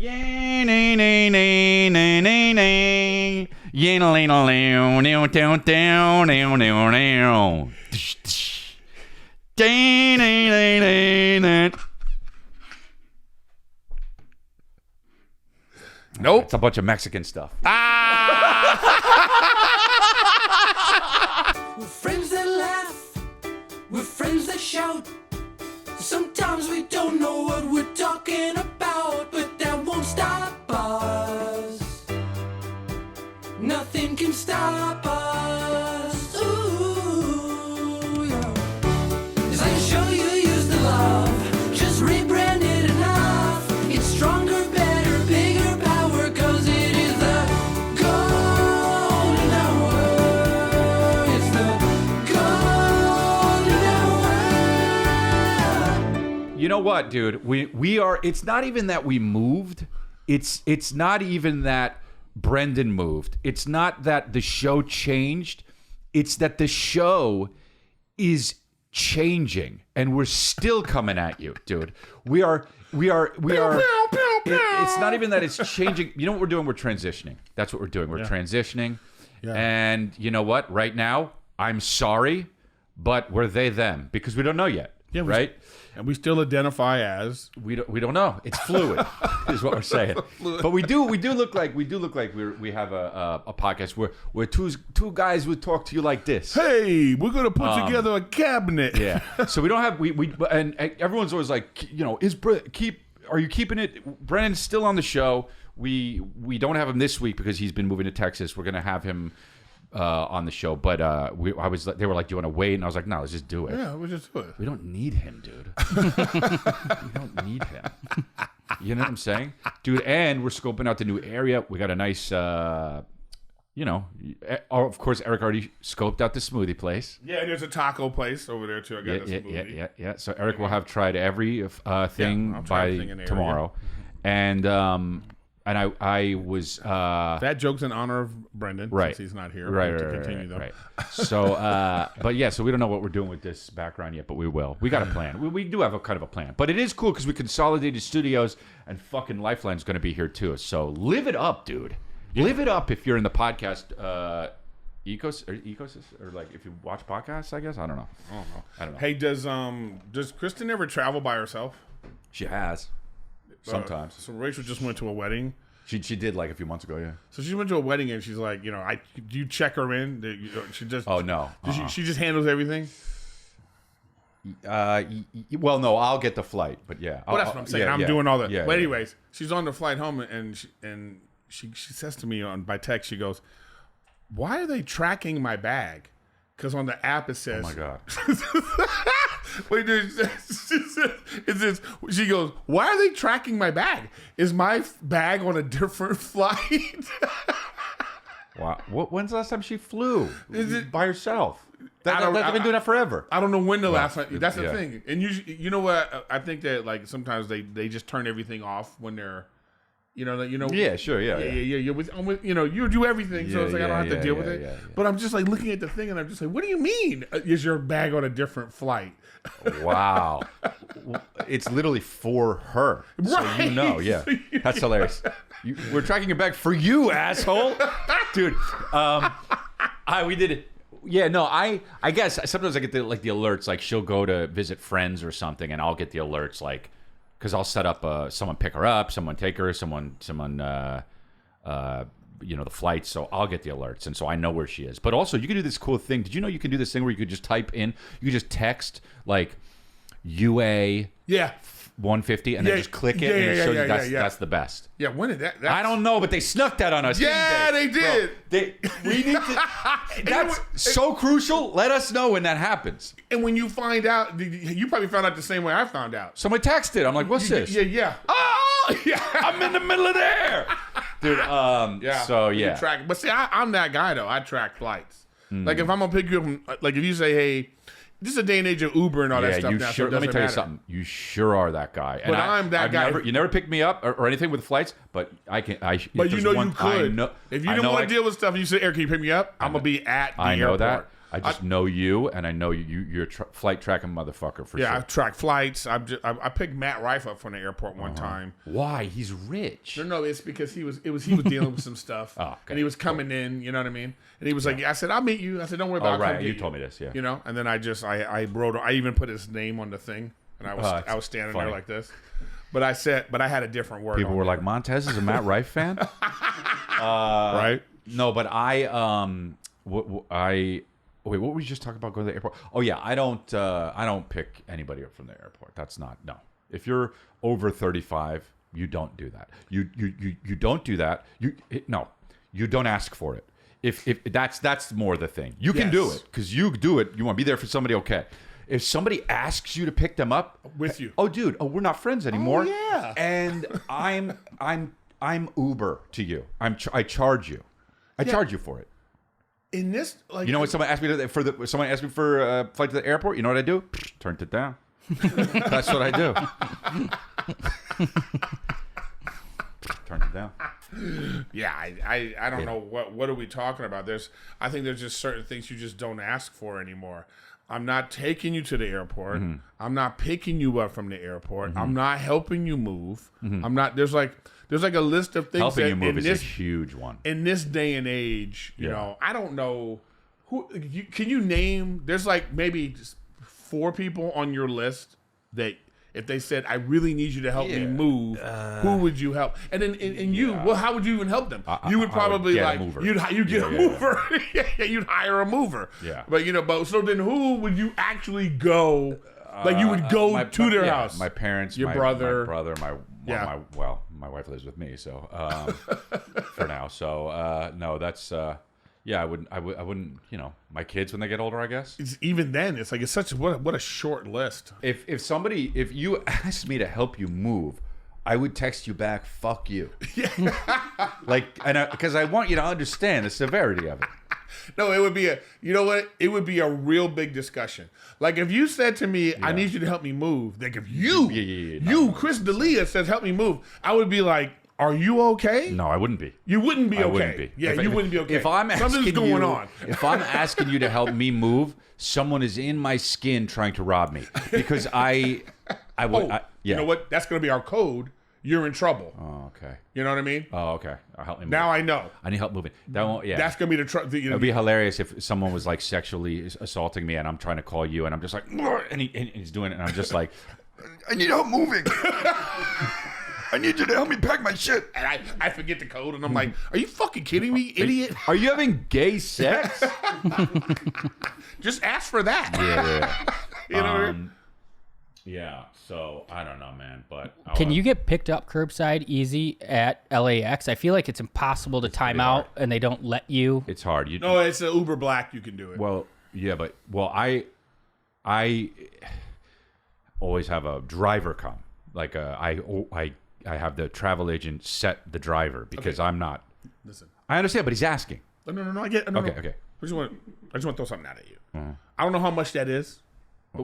Nope. It's a bunch of Mexican stuff. We're friends that laugh, we're friends that shout. Sometimes we don't know what we're talking about, but that won't stop us. Nothing can stop us. Ooh, yeah. It's like a show you used to love, just rebranded enough. It's stronger, better, bigger power, 'cause it is the golden hour. It's the golden hour. You know what, dude? We are. It's not even that we moved. It's not even that Brendan moved. It's not that the show changed. It's that the show is changing, and we're still coming at you, dude. We are. It's not even that it's changing. You know what we're doing? We're transitioning. That's what we're doing. We're transitioning. Yeah. And you know what? Right now, I'm sorry, but we're they them because we don't know yet. Yeah, right. And we still identify as we don't know. It's fluid, is what we're saying. But we do look like we have a podcast where two guys would talk to you like this. Hey, we're gonna put together a cabinet. Yeah. So we don't have and everyone's always like, you know, are you keeping it? Brennan's still on the show. We don't have him this week because he's been moving to Texas. We're gonna have him on the show, but they were like, do you want to wait? And I was like, no, let's just do it. Yeah, we'll just do it. We don't need him, dude. We don't need him. You know what I'm saying? Dude, and we're scoping out the new area. We got a nice, of course, Eric already scoped out the smoothie place. Yeah, and there's a taco place over there, too. I got a smoothie. Yeah. So Eric will have tried every thing by tomorrow. And I was that joke's in honor of Brendan, right? Since he's not here, right? To continue though. Right. So, but yeah, so we don't know what we're doing with this background yet, but we will. We got a plan. We do have a kind of a plan, but it is cool because we consolidated studios, and fucking Lifeline's going to be here too. So live it up, dude. Yeah. Live it up if you're in the podcast ecosystem, or like if you watch podcasts. I guess I don't know. Hey, does Kristen ever travel by herself? She has. Sometimes. So Rachel just went to a wedding. She did like a few months ago, yeah. So she went to a wedding and she's like, do you check her in? She just. Oh no. She just handles everything. Well, no, I'll get the flight, but yeah. Well, that's what I'm saying. I'm doing all that. Yeah, but anyways, she's on the flight home and she says to me by text, she goes, "Why are they tracking my bag?" Because on the app it says, "Oh my god." Wait, she goes, "Why are they tracking my bag? Is my bag on a different flight?" Wow. When's the last time she flew by herself? They've been doing that forever. I don't know when the last time. That's the thing. And you know what? I think that like sometimes they just turn everything off when they're, Yeah, sure. Yeah. You do everything, so it's like I don't have to deal with it. Yeah. But I'm just like looking at the thing, and I'm just like, what do you mean? Is your bag on a different flight? Wow. It's literally for her. Right. So yeah. That's hilarious. We're tracking your bag for you, asshole. Dude, we did it. Yeah, no, I guess sometimes I get the alerts, like she'll go to visit friends or something, and I'll get the alerts, like, because I'll set up someone pick her up, someone take her, someone the flights, so I'll get the alerts, and so I know where she is. But also, you can do this cool thing. Did you know you can do this thing where you could just type in, you could just text, like, UA 150, and then just click it, and it shows you that's the best. Yeah, when did that? I don't know, but they snuck that on us. Yeah, they did. Bro, we need to. That's so crucial. Let us know when that happens. And when you find out, you probably found out the same way I found out. Someone texted. I'm like, "What's this?" Yeah. Oh, yeah. I'm in the middle of there, dude. So yeah. Track, but see, I'm that guy though. I track flights. Like if I'm gonna pick you up, like if you say, "Hey." This is a day and age of Uber and all that stuff now. Sure, let me tell you something. You sure are that guy. But I'm that guy. You never picked me up or anything with flights, but I can. But you could. If you didn't want to deal with stuff and you said, Eric, can you pick me up? I'm going to be at the airport. I know that. I just know you, and I know you're a flight tracking motherfucker for I sure. track flights. I picked Matt Rife up from the airport one time. Why? He's rich. No, it's because he was dealing with some stuff, Oh, okay. and he was coming in. You know what I mean? And he was like, I said, I'll meet you. I said, don't worry about it. Oh, I'll come right. get You told me this, yeah. You know, and then I wrote. I even put his name on the thing, and I was standing funny. there like this. But I had a different word. People were like, Montez is a Matt Rife fan? right? No, but wait, what were we just talking about going to the airport? Oh yeah, I don't pick anybody up from the airport. That's not, no. If you're over 35, you don't do that. You don't do that. You don't ask for it. If that's more the thing. You can do it because you do it. You want to be there for somebody, okay. If somebody asks you to pick them up with you, we're not friends anymore. Oh, yeah. And I'm Uber to you. I charge you. I charge you for it. In this, like, You know when someone asked me someone asked me for a flight to the airport, you know what I do? Turned it down. That's what I do. Turned it down. Yeah, I don't know what are we talking about. I think there's just certain things you just don't ask for anymore. I'm not taking you to the airport. Mm-hmm. I'm not picking you up from the airport. Mm-hmm. I'm not helping you move. I'm not. There's like a list of things. Helping that you move is this, a huge one. in this day and age. You know, I don't know who. Can you name? There's like maybe just 4 people on your list that if they said, "I really need you to help me move," who would you help? And then well, how would you even help them? You would probably I would get a mover. you'd get a mover. You'd hire a mover. Yeah. But so then who would you actually go? Like you would go to their house. My parents, your my brother, my wife lives with me, so for now. So no, that's I wouldn't. You know, my kids when they get older, I guess. Even then, it's like it's such what a short list. If you asked me to help you move, I would text you back, "Fuck you." Because I want you to understand the severity of it. No, it would be it would be a real big discussion. Like if you said to me, I need you to help me move. Like if Chris D'Elia says help me move, I would be like, are you okay? No, I wouldn't be. You wouldn't be okay. I wouldn't be. Yeah, you wouldn't be okay. If I'm asking something's going on. If I'm asking you to help me move, someone is in my skin trying to rob me because I would. You know what? That's going to be our code. You're in trouble. Oh, okay. You know what I mean? Oh, okay. Help me move. Now I know. I need help moving. That won't. Yeah. That's going to be the trouble. It'd be hilarious if someone was like sexually assaulting me and I'm trying to call you and I'm just like, and he's doing it and I'm just like, I need help moving. I need you to help me pack my shit. And I forget the code and I'm like, are you fucking kidding me, idiot? Are you having gay sex? Just ask for that. Yeah. You know what I mean? Yeah, so I don't know, man, but can you get picked up curbside easy at LAX? I feel like it's impossible to time out, and they don't let you. It's hard. No, it's an Uber Black. You can do it. Well, yeah, but I always have a driver come. Like I have the travel agent set the driver because I'm not. Listen, I understand, but he's asking. No. I get. No, Okay. I just want to throw something out at you. I don't know how much that is.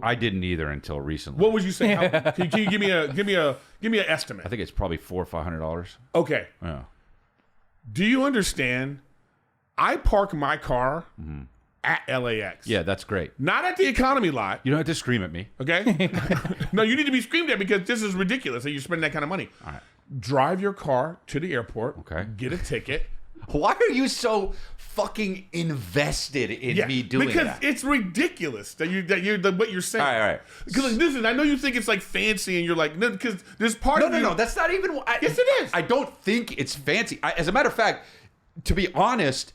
I didn't either until recently. What would you say? Can you give me an estimate? I think it's probably $400 or $500. Okay. Yeah. Do you understand? I park my car at LAX. Yeah, that's great. Not at the economy lot. You don't have to scream at me. Okay. No, you need to be screamed at because this is ridiculous that you spend that kind of money. All right. Drive your car to the airport. Okay. Get a ticket. Why are you so fucking invested in me doing because that? It's ridiculous that what you're saying. All right. Because listen, I know you think it's like fancy, and you're like, no, because there's part of No. That's not even. Yes, it is. I don't think it's fancy. As a matter of fact, to be honest,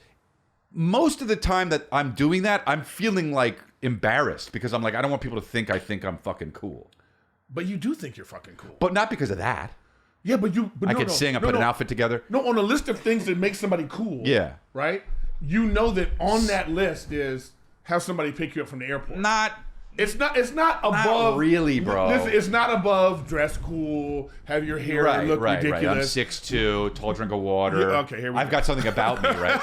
most of the time that I'm doing that, I'm feeling like embarrassed because I'm like, I don't want people to think I'm fucking cool. But you do think you're fucking cool. But not because of that. Yeah, but I could sing. I put an outfit together. No, on a list of things that make somebody cool. Yeah. Right. You know that on that list is have somebody pick you up from the airport. It's not above. Not really, bro. Listen, it's not above dress cool, have your hair look ridiculous. I'm 6'2", tall drink of water. Yeah, okay, here we I've go. got something about me, right?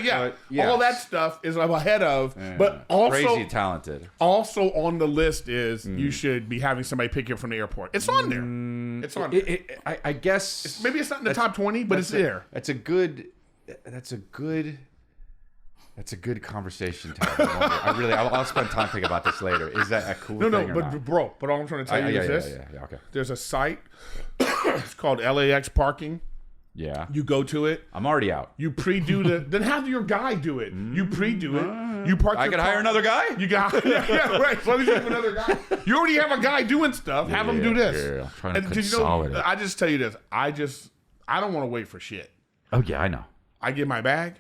Yeah. Yes. All that stuff is I'm ahead of. Yeah. But also crazy talented. Also on the list is you should be having somebody pick you up from the airport. It's on there. It's on there. I guess Maybe it's not in the top 20, but it's there. That's a good That's a good conversation topic. I'll spend time thinking about this later. Is that a cool thing or not? But all I'm trying to tell you is this. Yeah, okay. There's a site. It's called LAX Parking. Yeah. You go to it. I'm already out. You pre-do then have your guy do it. You pre-do it. You park. I can hire another guy? You got right. As long as you have another guy. You already have a guy doing stuff. Have him do this. Yeah. I'm trying to consolidate. I just tell you this. I don't want to wait for shit. Oh, yeah, I know. I get my bag.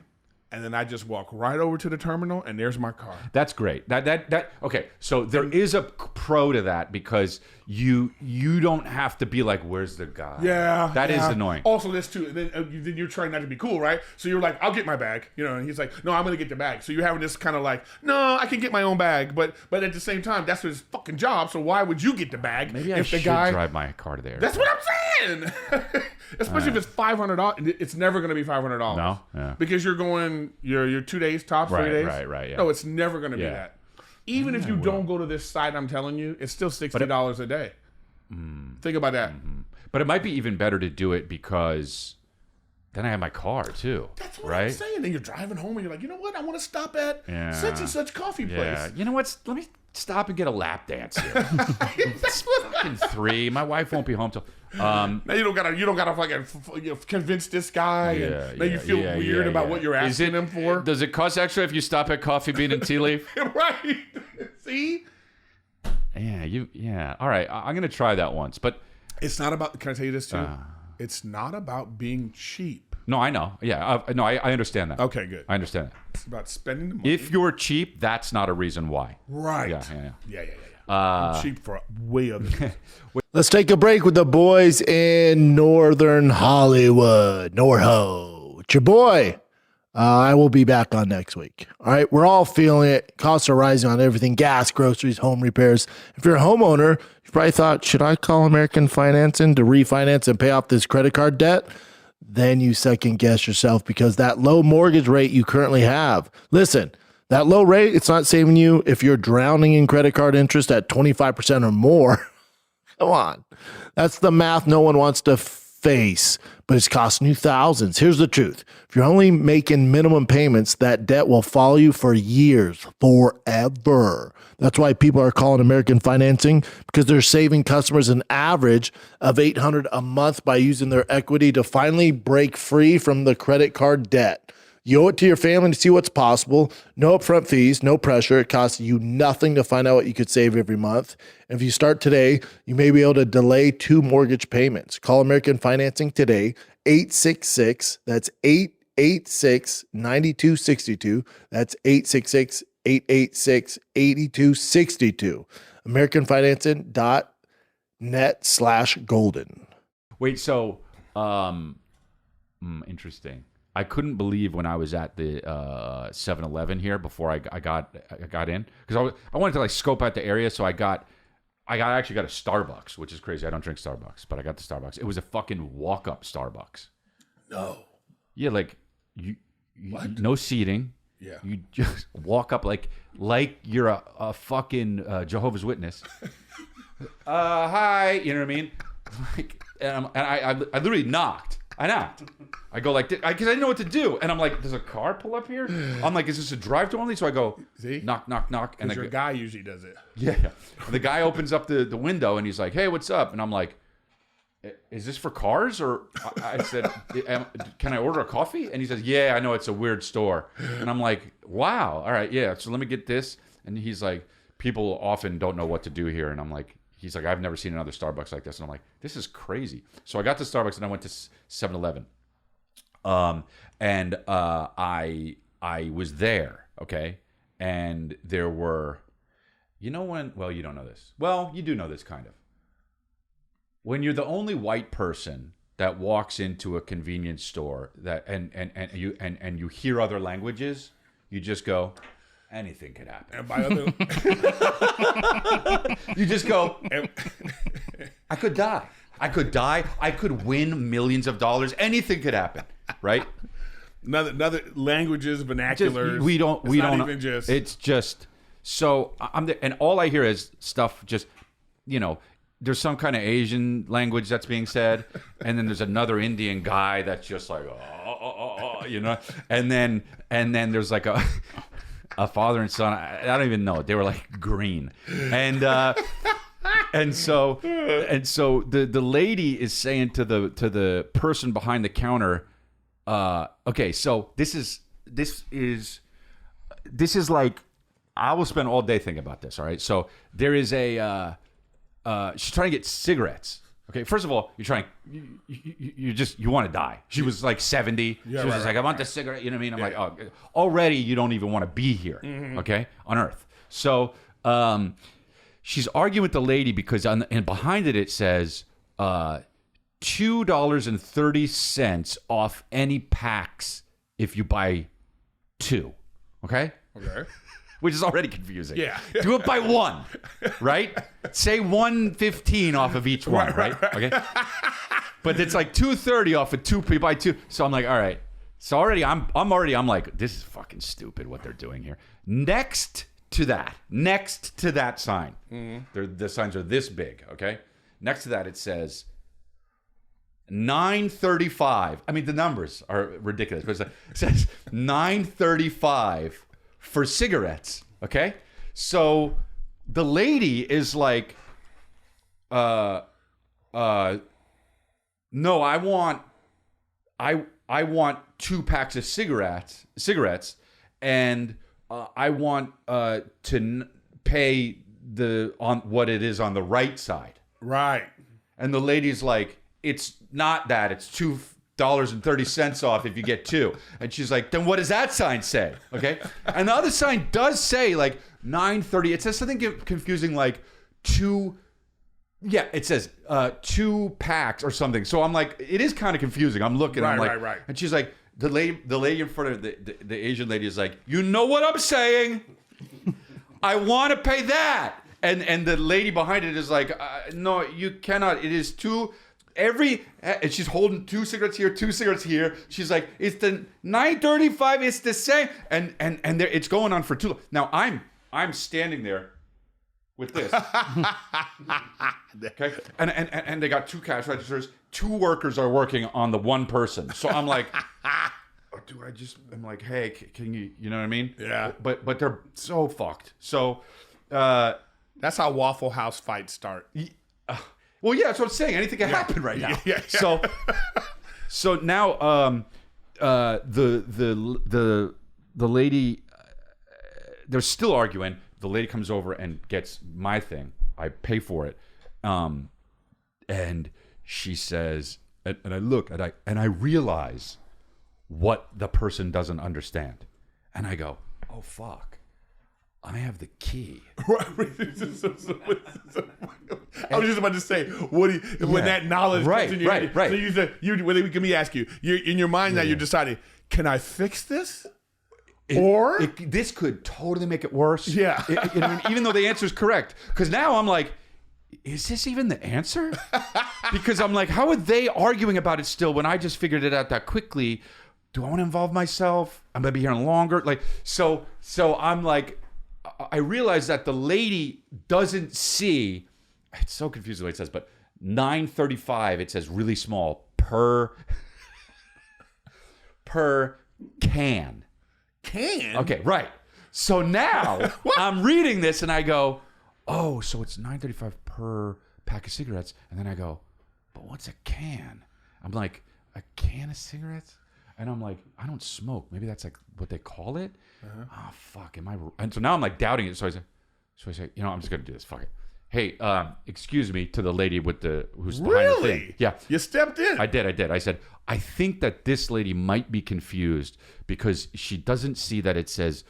And then I just walk right over to the terminal, and there's my car. That's great. Okay. So there is a pro to that because you don't have to be like, "Where's the guy?" Yeah, that is annoying. Also, this too. Then you're trying not to be cool, right? So you're like, "I'll get my bag," and he's like, "No, I'm gonna get the bag." So you're having this kind of like, "No, I can get my own bag," but at the same time, that's his fucking job. So why would you get the bag? Maybe I should drive my car to there. That's what I'm saying. Especially if it's $500. It's never gonna be $500. No, yeah. Because you're going your 2 days tops, 3 days. Right. Yeah. No, it's never gonna be that. Even if you don't go to this site, I'm telling you, it's still $60 a day. Think about that. But it might be even better to do it because then I have my car too. That's what I'm saying. Then you're driving home and you're like, you know what? I want to stop at such and such coffee place. You know what? Let me stop and get a lap dance here. It's fucking 3. My wife won't be home till. Now you don't gotta fucking convince this guy, and now you feel weird about what you're asking him for. Does it cost extra if you stop at Coffee Bean and Tea Leaf? Right. See? Yeah. All right. I'm gonna try that once, but it's not about. Can I tell you this too? It's not about being cheap. No, I know. Yeah. No, I understand that. Okay, good. I understand that. It's about spending the money. If you're cheap, that's not a reason why. Right. Yeah. I'm cheap for way other things. Let's take a break with the boys in Northern Hollywood. Norho. It's your boy. I will be back on next week. All right. We're all feeling it. Costs are rising on everything. Gas, groceries, home repairs. If you're a homeowner, you probably thought, should I call American Financing to refinance and pay off this credit card debt? Then you second guess yourself because that low mortgage rate you currently have. Listen, that low rate, it's not saving you if you're drowning in credit card interest at 25% or more. Come on. That's the math no one wants to face, but it's costing you thousands. Here's the truth. If you're only making minimum payments, that debt will follow you for years, forever. That's why people are calling American Financing, because they're saving customers an average of $800 a month by using their equity to finally break free from the credit card debt. You owe it to your family to see what's possible. No upfront fees, no pressure. It costs you nothing to find out what you could save every month. And if you start today, you may be able to delay 2 mortgage payments. Call American Financing today, 866. That's 886-9262. That's 866-886-8262. AmericanFinancing.net/golden. Wait, so, interesting. I couldn't believe when I was at the 7-Eleven here before I got in, because I wanted to like scope out the area. So I actually got a Starbucks, which is crazy. I don't drink Starbucks, but I got the Starbucks. It was a fucking walk-up Starbucks. No. Yeah, like you no seating. Yeah. You just walk up like you're a fucking Jehovah's Witness. Hi, you know what I mean? Like, and I literally knocked. I knocked. I go like this because I didn't know what to do, and I'm like, "Does a car pull up here?" I'm like, "Is this a drive-thru only?" So I go, knock, knock, knock, and your guy usually does it. Yeah. The guy opens up the window and he's like, "Hey, what's up?" And I'm like, "Is this for cars?" Or I said, "Can I order a coffee?" And he says, "Yeah, I know it's a weird store." And I'm like, "Wow, all right, yeah. So let me get this." And he's like, "People often don't know what to do here," and I'm like. He's like, I've never seen another Starbucks like this. And I'm like, this is crazy. So I got to Starbucks and I went to 7-Eleven. And I was there, okay? And there were, you don't know this. Well, you do know this kind of. When you're the only white person that walks into a convenience store that and you hear other languages, you just go, anything could happen. And by other, you just go. I could die. I could win millions of dollars. Anything could happen, right? Another languages, vernacular. We don't. Even just. It's just. So I'm there, and all I hear is stuff. Just there's some kind of Asian language that's being said, and then there's another Indian guy that's just like, you know. And then there's like a father and son. I don't even know. They were like green, and so the lady is saying to the person behind the counter, okay, so this is like, I will spend all day thinking about this. All right, so there is a she's trying to get cigarettes. Okay, first of all, you want to die. She was like 70. She was just like, I want the cigarette. You know what I mean? I'm like, oh, already you don't even want to be here. Okay, on Earth. So she's arguing with the lady because and behind it says $2.30 off any packs if you buy 2. Okay. Which is already confusing. Yeah. Do it by 1, right? Say $1.15 off of each one, right? Okay. But it's like $2.30 off of 2 by 2. So I'm like, all right. So already I'm like, this is fucking stupid what they're doing here. Next to that sign, the signs are this big. Okay. Next to that it says $9.35. I mean, the numbers are ridiculous, but it says $9.35 for cigarettes. Okay, so the lady is like, no, I want 2 packs of cigarettes, and I want to pay on what it is on the right side. Right. And the lady's like, it's not that. It's $2.30 off if you get 2. And she's like, then what does that sign say? Okay. And the other sign does say like $9.30. It says something confusing like 2. Yeah, it says 2 packs or something. So I'm like, it is kind of confusing. I'm looking. I'm like, right. And she's like, the lady in front of the Asian lady is like, you know what I'm saying? I want to pay that. And the lady behind it is like, no, you cannot. It is 2. And she's holding 2 cigarettes here, 2 cigarettes here. She's like, it's the $9.35. It's the same, and it's going on for too long. Now I'm standing there with this, okay, and they got 2 cash registers. 2 workers are working on the 1 person. So I'm like, I'm like, hey, can you know what I mean? Yeah. But they're so fucked. So that's how Waffle House fights start. Well, yeah, that's what I'm saying. Anything can happen right now. Yeah. So now, the lady, they're still arguing. The lady comes over and gets my thing. I pay for it, and she says, and I look and I realize what the person doesn't understand, and I go, oh fuck. I have the key. I was just about to say, when that knowledge comes in your head, so you said, let me ask you, you're in your mind now, you're deciding, can I fix this? This could totally make it worse. Yeah. Even though the answer is correct. Because now I'm like, is this even the answer? Because I'm like, how are they arguing about it still when I just figured it out that quickly? Do I want to involve myself? I'm going to be here longer. Like, so I'm like, I realize that the lady doesn't see. It's so confusing the way it says, but $9.35. It says really small per can. Can? Okay, right. So now I'm reading this and I go, oh, so it's $9.35 per pack of cigarettes, and then I go, but what's a can? I'm like, a can of cigarettes? And I'm like, I don't smoke. Maybe that's like what they call it. Oh fuck, am I? And so now I'm like doubting it. So I say, you know, I'm just gonna do this. Fuck it. Hey, excuse me, to the lady with who's behind the thing. Yeah, you stepped in. I did. I said, I think that this lady might be confused because she doesn't see that it says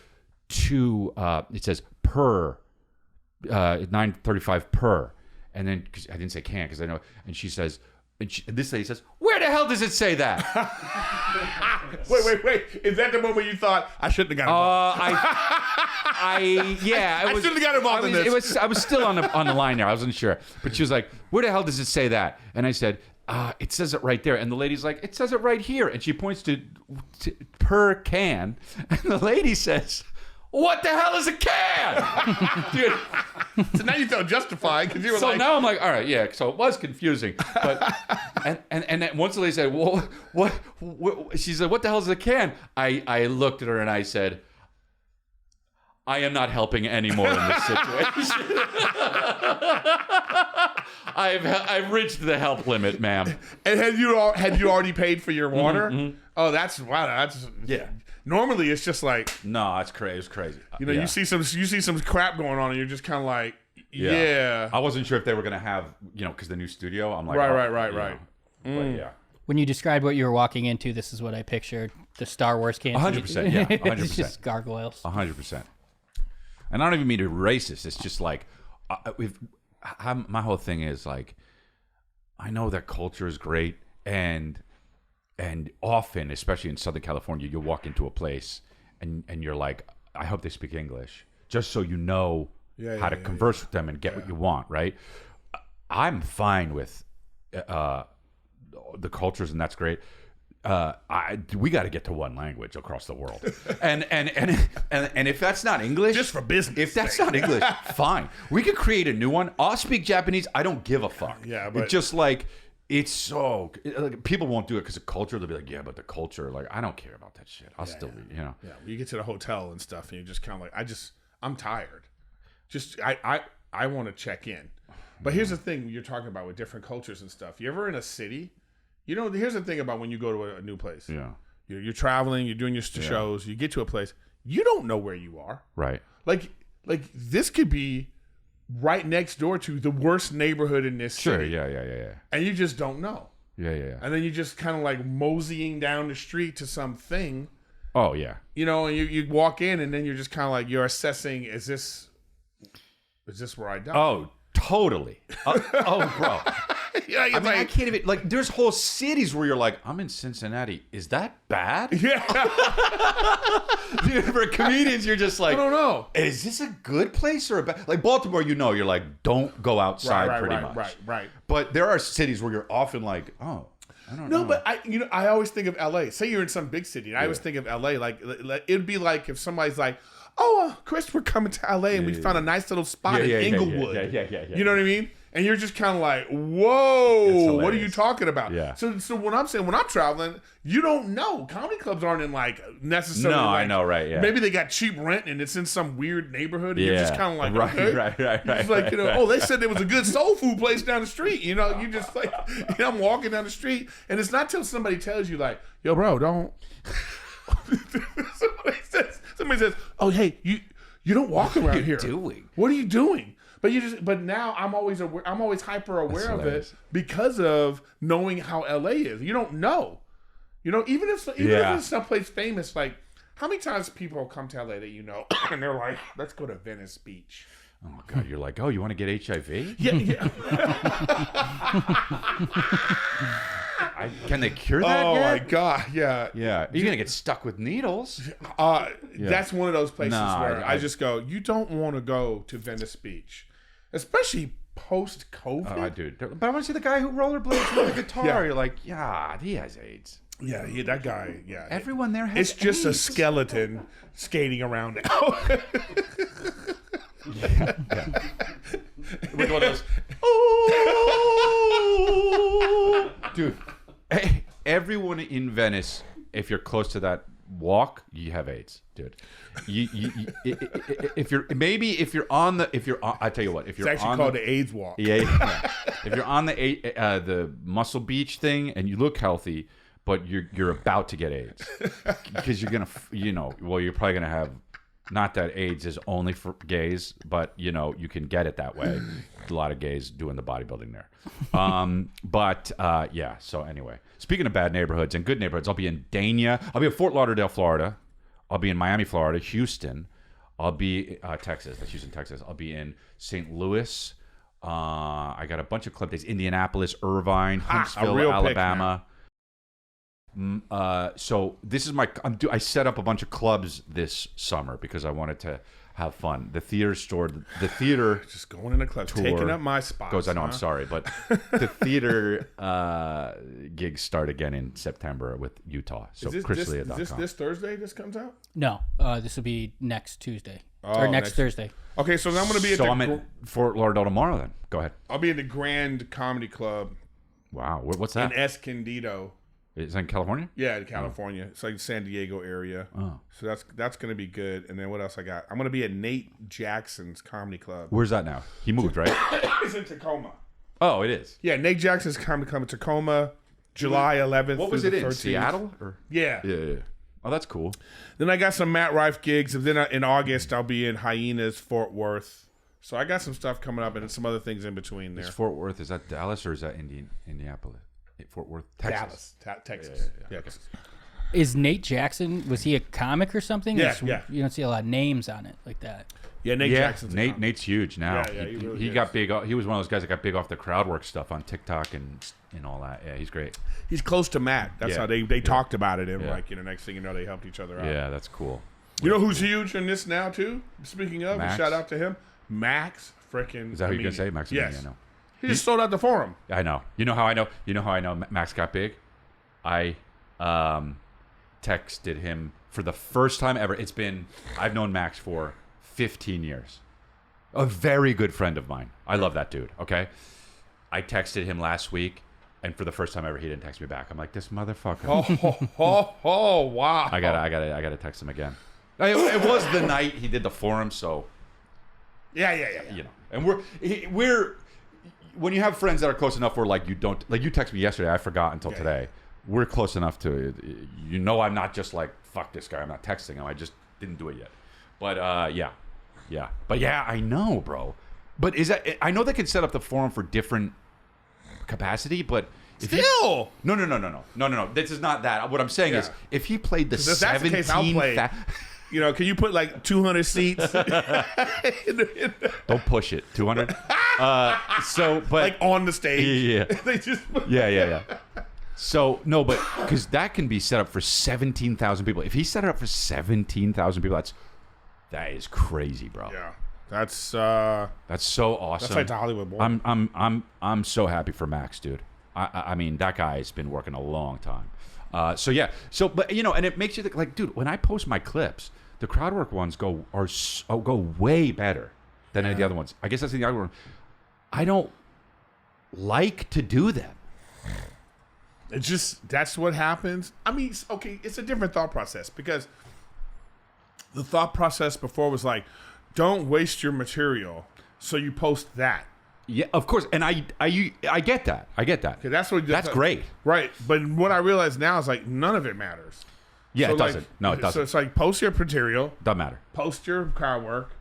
it says per $9.35 per, and then cause I didn't say can because I know. And she says. And this lady says, where the hell does it say that? Wait. Is that the moment you thought, I shouldn't have got involved? I shouldn't have got involved in this. I was still on the line there. I wasn't sure. But she was like, where the hell does it say that? And I said, it says it right there. And the lady's like, it says it right here. And she points to per can. And the lady says, what the hell is a can? Dude. So now you felt justified because you were So like, now I'm like, all right, yeah. So it was confusing, but and then once the lady said, well, what? She said, what the hell is a can? I looked at her and I said, I am not helping anymore in this situation. I've reached the help limit, ma'am. and had you already paid for your water? Oh, that's Yeah. Normally it's just like, No, it's crazy. It's crazy. you see some crap going on and you're just kind of like, yeah. I wasn't sure if they were gonna have, because the new studio. I'm like, Right. But yeah. When you described what you were walking into, this is what I pictured: the Star Wars can. 100%, yeah, 100%. It's just gargoyles. 100%. And I don't even mean to be racist. It's just like, my whole thing is like, I know that culture is great, and often, especially in Southern California, you'll walk into a place and you're like, I hope they speak English, just so you know how to converse with them and get what you want, right? I'm fine with the cultures, and that's great. We got to get to one language across the world, and if that's not English, Just for business If that's not English, fine. We could create a new one. I'll speak Japanese. I don't give a fuck. Yeah, but it's just like people won't do it because of culture. They'll be like, yeah, but the culture, like, I don't care about that shit. I'll still be, Yeah, when you get to the hotel and stuff, and you're just kind of like, I'm tired. I want to check in. But here's the thing you're talking about with different cultures and stuff. You ever in a city? Here's the thing about when you go to a new place. Yeah. You're traveling, you're doing your shows, you get to a place, you don't know where you are. Right. Like this could be right next door to the worst neighborhood in this Sure. city. Yeah. And you just don't know. Yeah. And then you just kind of like moseying down the street to something, Oh yeah. and you walk in and then you're just kind of like, you're assessing, is this where I die? Oh, totally. Bro. Yeah, I mean, I can't even, like, there's whole cities where you're like, I'm in Cincinnati. Is that bad? Yeah. Dude, for comedians, you're just like, I don't know. Is this a good place or a bad? Like Baltimore, you're like, don't go outside pretty much. Right. But there are cities where you're often like, oh, I don't know. No, but I always think of LA. Say you're in some big city, and I always think of LA. Like it'd be like if somebody's like, "Oh, Chris, we're coming to LA, and we found a nice little spot in Inglewood." Yeah. You know what I mean? And you're just kind of like, "Whoa, what are you talking about?" Yeah. So when I'm traveling, you don't know. Comedy clubs aren't in like necessarily. No, like, I know, right? Yeah. Maybe they got cheap rent, and it's in some weird neighborhood. And you're just kind of like, okay. Right. It's like, oh, they said there was a good soul food place down the street. You just like, I'm walking down the street, and it's not till somebody tells you like, yo, bro, don't. somebody says, oh, hey, you don't walk around here. Doing? What are you doing? But now I'm always aware. I'm always hyper aware of it because of knowing how LA is. You don't know. Even if it's someplace famous, like how many times people come to LA that and they're like, let's go to Venice Beach. Oh God, you're like, oh, you want to get HIV? Yeah. Can they cure that? Oh yet? my God, yeah. Yeah, you're gonna get stuck with needles. That's one of those places where I I just go, you don't want to go to Venice Beach, especially post-COVID. Oh, I do. But I want to see the guy who rollerblades with a guitar. Yeah. You're like, yeah, he has AIDS. Yeah, that guy. Yeah, Everyone there has it's just a AIDS. skeleton skating around now. With one of those. Oh, dude. Hey, everyone in Venice, if you're close to that walk, you have AIDS, dude. If you're on, I tell you what, if you're It's actually called the AIDS walk. Yeah. If you're on the Muscle Beach thing and you look healthy, but you're about to get AIDS because you're gonna, you're probably gonna have. Not that AIDS is only for gays, but you can get it that way. A lot of gays doing the bodybuilding there. Yeah. So anyway, speaking of bad neighborhoods and good neighborhoods, I'll be in Dania. I'll be in Fort Lauderdale, Florida. I'll be in Miami, Florida, Houston. I'll be Texas. That's Houston, Texas. I'll be in St. Louis. I got a bunch of club days: Indianapolis, Irvine, Huntsville, Alabama. So this is I set up a bunch of clubs this summer because I wanted to have fun. The theater store, the theater Just going in the club, tour taking up my spot. goes. I know, I'm sorry, but the theater gigs start again in September with Utah. So Is chrisleah.com. this Thursday? This comes out. No, this will be next Tuesday or next Thursday. Okay, so I'm going to be at So the. I'm at Fort Lauderdale tomorrow. Then go ahead. I'll be at the Grand Comedy Club Wow, what's in that? Escondido. Is that in California? Yeah, in California. It's like San Diego area. Oh. So that's going to be good. And then what else I got? I'm going to be at Nate Jackson's Comedy Club. Where's that now? He moved, right? It's in Tacoma. Oh, it is. Yeah, Nate Jackson's Comedy Club in Tacoma, July 11th. What was through it the in 13th. Seattle? Or? Yeah. Yeah. Oh, that's cool. Then I got some Matt Rife gigs, and then in August I'll be in Hyenas, Fort Worth. So I got some stuff coming up, and some other things in between there. Is Fort Worth, is that Dallas or is that Indianapolis? Fort Worth, Texas. Dallas, Texas. Yeah. Is Nate Jackson? Was he a comic or something? Yeah, It's- yeah. You don't see a lot of names on it like that. Yeah, Nate Jackson's a comic. Nate's huge now. Yeah, he really he is. got big. He was one of those guys that got big off the crowd work stuff on TikTok and all that. Yeah, he's great. He's close to Matt. That's Yeah. how they talked about it, and Yeah. next thing you know, they helped each other out. Yeah, that's cool. You know who's huge in this now too? Speaking of, Max? shout out to him, Max freaking. Is that who you're gonna say, Max? Yes. I know. He just sold out the Forum. I know. You know how I know? You know how I know Max got big? I texted him for the first time ever. I've known Max for 15 years. A very good friend of mine. I love that dude, okay? I texted him last week, and for the first time ever, he didn't text me back. I'm like, this motherfucker. Oh, wow. I gotta text him again. It was the night he did the Forum, so Yeah. you know. And we're when you have friends that are close enough where like you don't like you text me yesterday, I forgot until today. We're close enough to you know I'm not just like fuck this guy. I'm not texting him. I just didn't do it yet. But yeah. But yeah, I know, bro. But is that I know they can set up the Forum for different capacity, but Still. No. This is not that. What I'm saying is if he played the 'Cause if that's the case, I'll 17 play. Can you put like 200 seats? Don't push it. 200. But like on the stage. Yeah. They just Yeah. So no, but because that can be set up for 17,000 people. If he set it up for 17,000 people, that is crazy, bro. Yeah. That's so awesome. that's like the Hollywood boy. I'm so happy for Max, dude. I mean, that guy has been working a long time. But and it makes you think, like, dude, when I post my clips, the crowd work ones go way better than any of the other ones. I guess that's the other one. I don't like to do them. It's just that's what happens. I mean, it's a different thought process because the thought process before was like, don't waste your material, so you post that. Yeah, of course, and I get that. Okay, that's great. Right, but what I realize now is like none of it matters. Yeah, So, it doesn't. No, it So doesn't. it's like post your material, Doesn't matter. post your crowd work.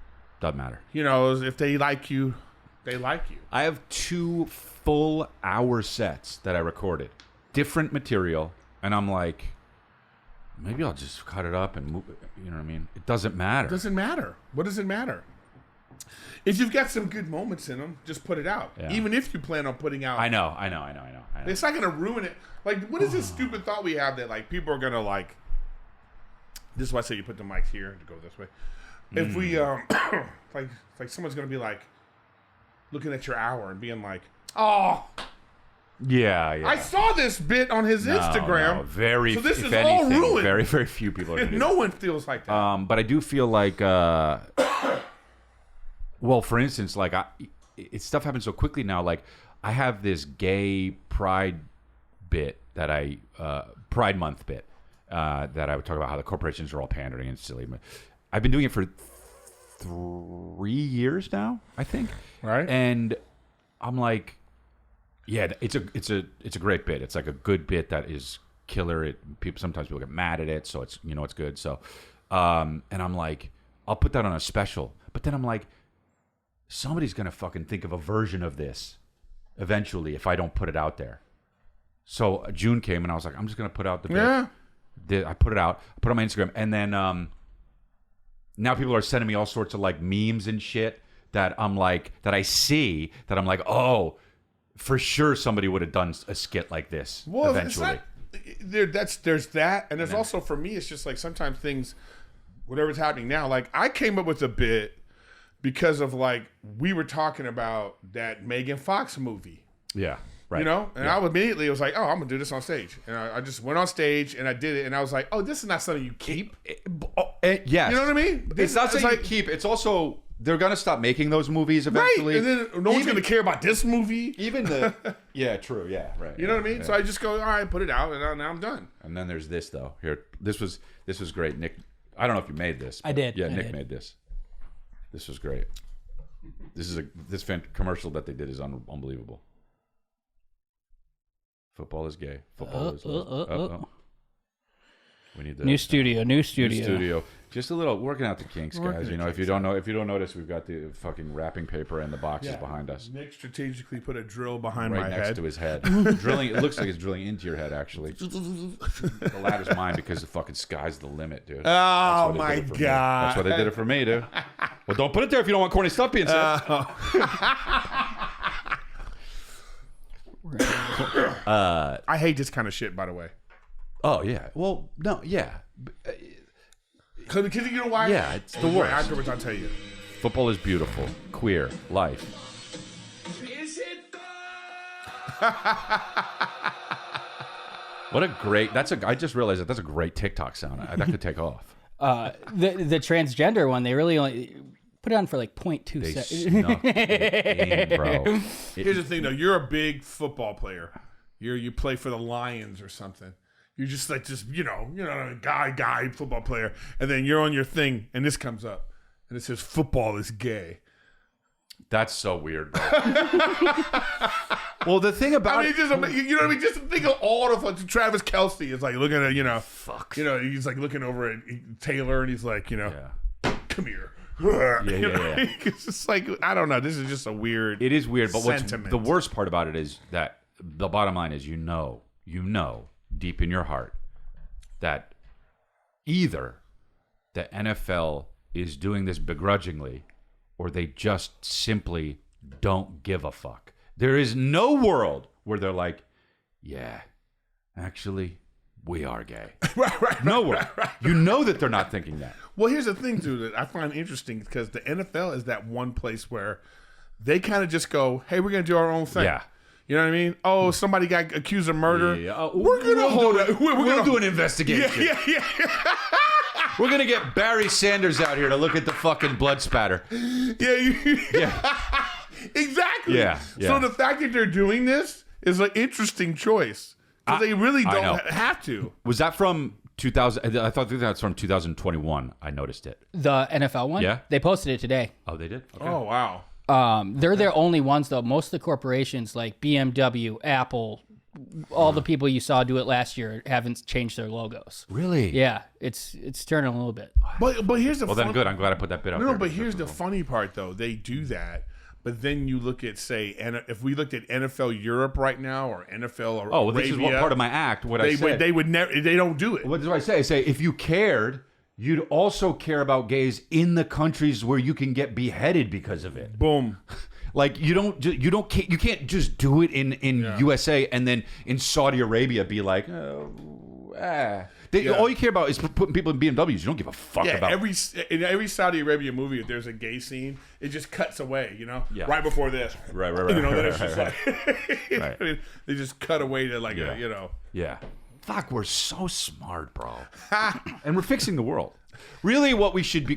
Doesn't matter. If they like you, they like you. I have 2 full hour sets that I recorded, different material, and I'm like, maybe I'll just cut it up and move it. You know what I mean? It doesn't matter. It doesn't matter. What does it matter? If you've got some good moments in them, just put it out. Yeah. Even if you plan on putting out. I know. It's not going to ruin it. Like, what is this stupid thought we have that, like, people are going to, like... This is why I say you put the mics here to go this way. If we, like someone's going to be, like, looking at your hour and being like, oh... Yeah. I saw this bit on his Instagram. No, very. So this if is anything, all ruined. Very, very few people are gonna do No one feels like that. that. But I do feel like, well, for instance, like stuff happens so quickly now. Like I have this gay pride bit that Pride Month bit that I would talk about how the corporations are all pandering and silly. I've been doing it for 3 years now, I think. Right. And I'm like. Yeah, it's a great bit. It's like a good bit that is killer. Sometimes people get mad at it, so it's it's good. So, and I'm like, I'll put that on a special. But then I'm like, somebody's gonna fucking think of a version of this eventually if I don't put it out there. So June came and I was like, I'm just gonna put out the bit. Yeah. I put it out. I put it on my Instagram, and then now people are sending me all sorts of like memes and shit that I'm like that I see that I'm like, oh. For sure, somebody would have done a skit like this eventually. There's that, and there's also for me. It's just like sometimes things whatever's happening now. Like, I came up with a bit because of, like, we were talking about that Megan Fox movie. Yeah. Right. You know? And I immediately was like, oh, I'm going to do this on stage. And I just went on stage and I did it. And I was like, oh, this is not something you keep. Yes. You know what I mean? It's not something like, you keep. It's also, they're going to stop making those movies eventually. Right. And then no one's going to care about this movie. Even the... Yeah, true. Yeah, right. You know what I mean? Yeah. So I just go, all right, put it out. And now I'm done. And then there's this, though. Here, this was great. Nick, I don't know if you made this. I did. Yeah, I Nick did. made this. This was great. This commercial that they did is unbelievable. Football is gay. Football is lesbian. We need the New studio. New studio. Just a little working out the kinks, guys. You know, if you don't notice, we've got the fucking wrapping paper and the boxes behind us. Nick strategically put a drill behind Right my next head. to his head. Drilling. It looks like it's drilling into your head, actually. The ladder's mine because the fucking sky's the limit, dude. Oh, my God. God. That's why they did it for me, dude. Well, don't put it there if you don't want corny stuff being said. I hate this kind of shit, by the way. Oh, yeah. Well, no, yeah. Because you know why? Yeah, it's the worst. Afterwards, I'll tell you. Football is beautiful, queer, life. Is it What a great, I just realized that's a great TikTok sound. That could take off. The transgender one, they really only put it on for like 0.2 They seconds. snuck it in, bro. Here's the thing, though. You're a big football player. You play for the Lions or something. You're just like a guy football player, and then you're on your thing, and this comes up, and it says football is gay. That's so weird, bro. Well, the thing about you know what I mean? Just think of all of Travis Kelce is like looking at fuck. He's like looking over at Taylor, and he's like, come here. Yeah. It's just like, I don't know. This is just a weird. It is weird, but sentiment. the worst part about it is that the bottom line is you know deep in your heart that either the NFL is doing this begrudgingly or they just simply don't give a fuck. There is no world where they're like, yeah, actually, we are gay. right. No world. You know that they're not thinking that. Well, here's the thing, too, that I find interesting because the NFL is that one place where they kind of just go, hey, we're going to do our own thing. Yeah. You know what I mean? Oh, somebody got accused of murder. Yeah. We're going to hold it. We'll do an investigation. Yeah. We're going to get Barry Sanders out here to look at the fucking blood spatter. Yeah. Exactly. Yeah. So the fact that they're doing this is an interesting choice because they really I don't know. have to. Was that from 2000? I thought that's from 2021. I noticed it. The NFL one? Yeah. They posted it today. Oh, they did? Okay. Oh, wow. They're their only ones, though. Most of the corporations like BMW, Apple, all the people you saw do it last year haven't changed their logos. Really? Yeah, it's turning a little bit. But here's the Well, then good. I'm glad I put that bit up No, there. but here's the funny part, though. They do that, but then you look at, say, if we looked at NFL Europe right now or NFL or Oh, well, this is what Arabia, part of my act. What I said. they would never. They don't do it. What do I say? I say if you cared, you'd also care about gays in the countries where you can get beheaded because of it. Boom. Like you can't just do it in USA and then in Saudi Arabia be like, all you care about is putting people in BMWs. You don't give a fuck about in every Saudi Arabia movie. If there's a gay scene, it just cuts away. Right before this. Right. Then it's just right. like Right. they just cut away to like Yeah. Fuck, we're so smart, bro. And we're fixing the world. Really, what we should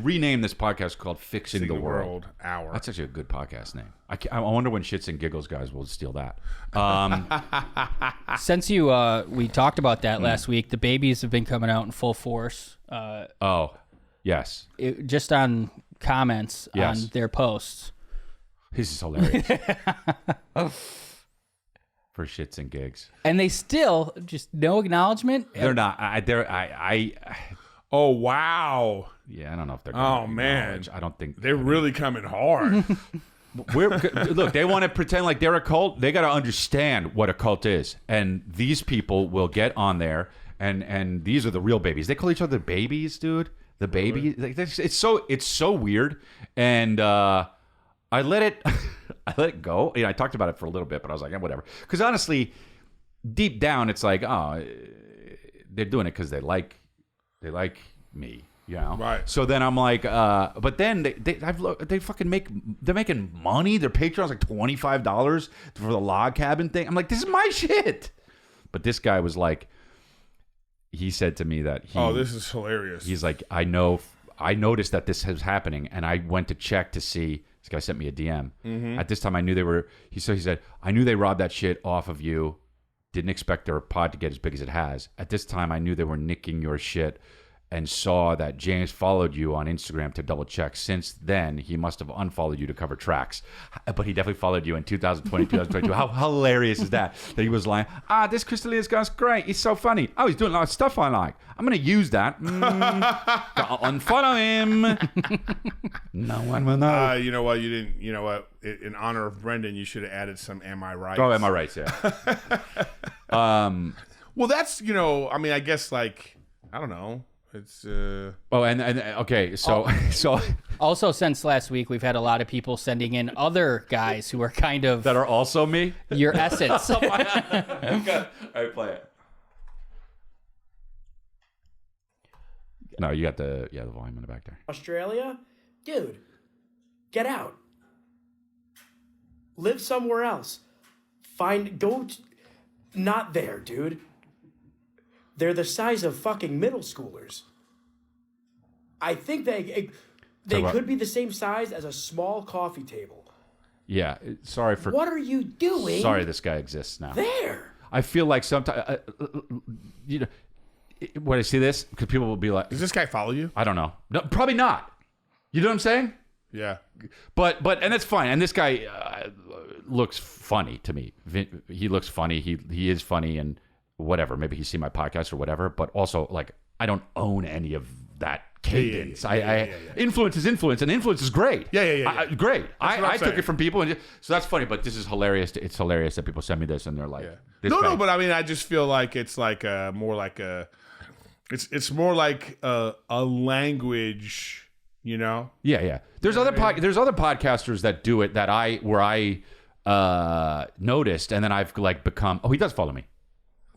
rename this podcast called Fixing the World Hour. That's actually a good podcast name. I wonder when Shits and Giggles guys will steal that. Since we talked about that last week, the babies have been coming out in full force. Yes. Just on comments Yes. on their posts. This is hilarious. For Shits and Gigs. And they still just no acknowledgement. They're not. Oh wow! Yeah, I don't know if they're. Oh man, acknowledge. I don't think they're really coming hard. Look, they want to pretend like they're a cult. They got to understand what a cult is, and these people will get on there, and these are the real babies. They call each other babies, dude. The baby. Like, it's so weird, and I let it go. I talked about it for a little bit, but I was like, whatever. Because honestly, deep down, it's like, oh, they're doing it because they like me, You know, Right. So then I'm like, but then they fucking they're making money. Their Patreon's like $25 for the log cabin thing. I'm like, this is my shit. But this guy was like, he said to me that this is hilarious. He's like, I noticed that this was happening, and I went to check to see. This guy sent me a DM. At this time, I knew they were. He said, I knew they robbed that shit off of you. Didn't expect their pod to get as big as it has. At this time, I knew they were nicking your shit. And saw that James followed you on Instagram to double check. Since then, he must have unfollowed you to cover tracks. But he definitely followed you in 2020, 2022. How hilarious is that? That he was like, this Crystalia's guy's great. He's so funny. Oh, he's doing a lot of stuff I like. I'm going to use that. Gotta unfollow him. No one will know. You know what? You didn't. You know what? In honor of Brendan, you should have added some "Am I right?" Oh, am I right? Yeah. Well, that's I mean, I guess like I don't know. It's and okay, so Also, since last week, we've had a lot of people sending in other guys who are kind of that are also me. Your essence. All right, play it. No, you got the volume in the back there. Australia? Dude, get out. Live somewhere else. Not there, dude. They're the size of fucking middle schoolers. I think they could be the same size as a small coffee table. Yeah, sorry for... What are you doing? Sorry this guy exists now. There. I feel like sometimes... when I see this, because people will be like... Does this guy follow you? I don't know. No, probably not. You know what I'm saying? Yeah. But and that's fine. And this guy looks funny to me. He looks funny. He is funny and... whatever, maybe he's seen my podcast or whatever, but also like I don't own any of that cadence. Influence is influence, and influence is great. Great. I took it from people, and so that's funny. But this is hilarious. It's hilarious that people send me this, and they're like, no, but I mean, I just feel like it's like more like it's more like a language, you know? Yeah. There's other podcasters that do it that I noticed, and then I've like become. Oh, he does follow me.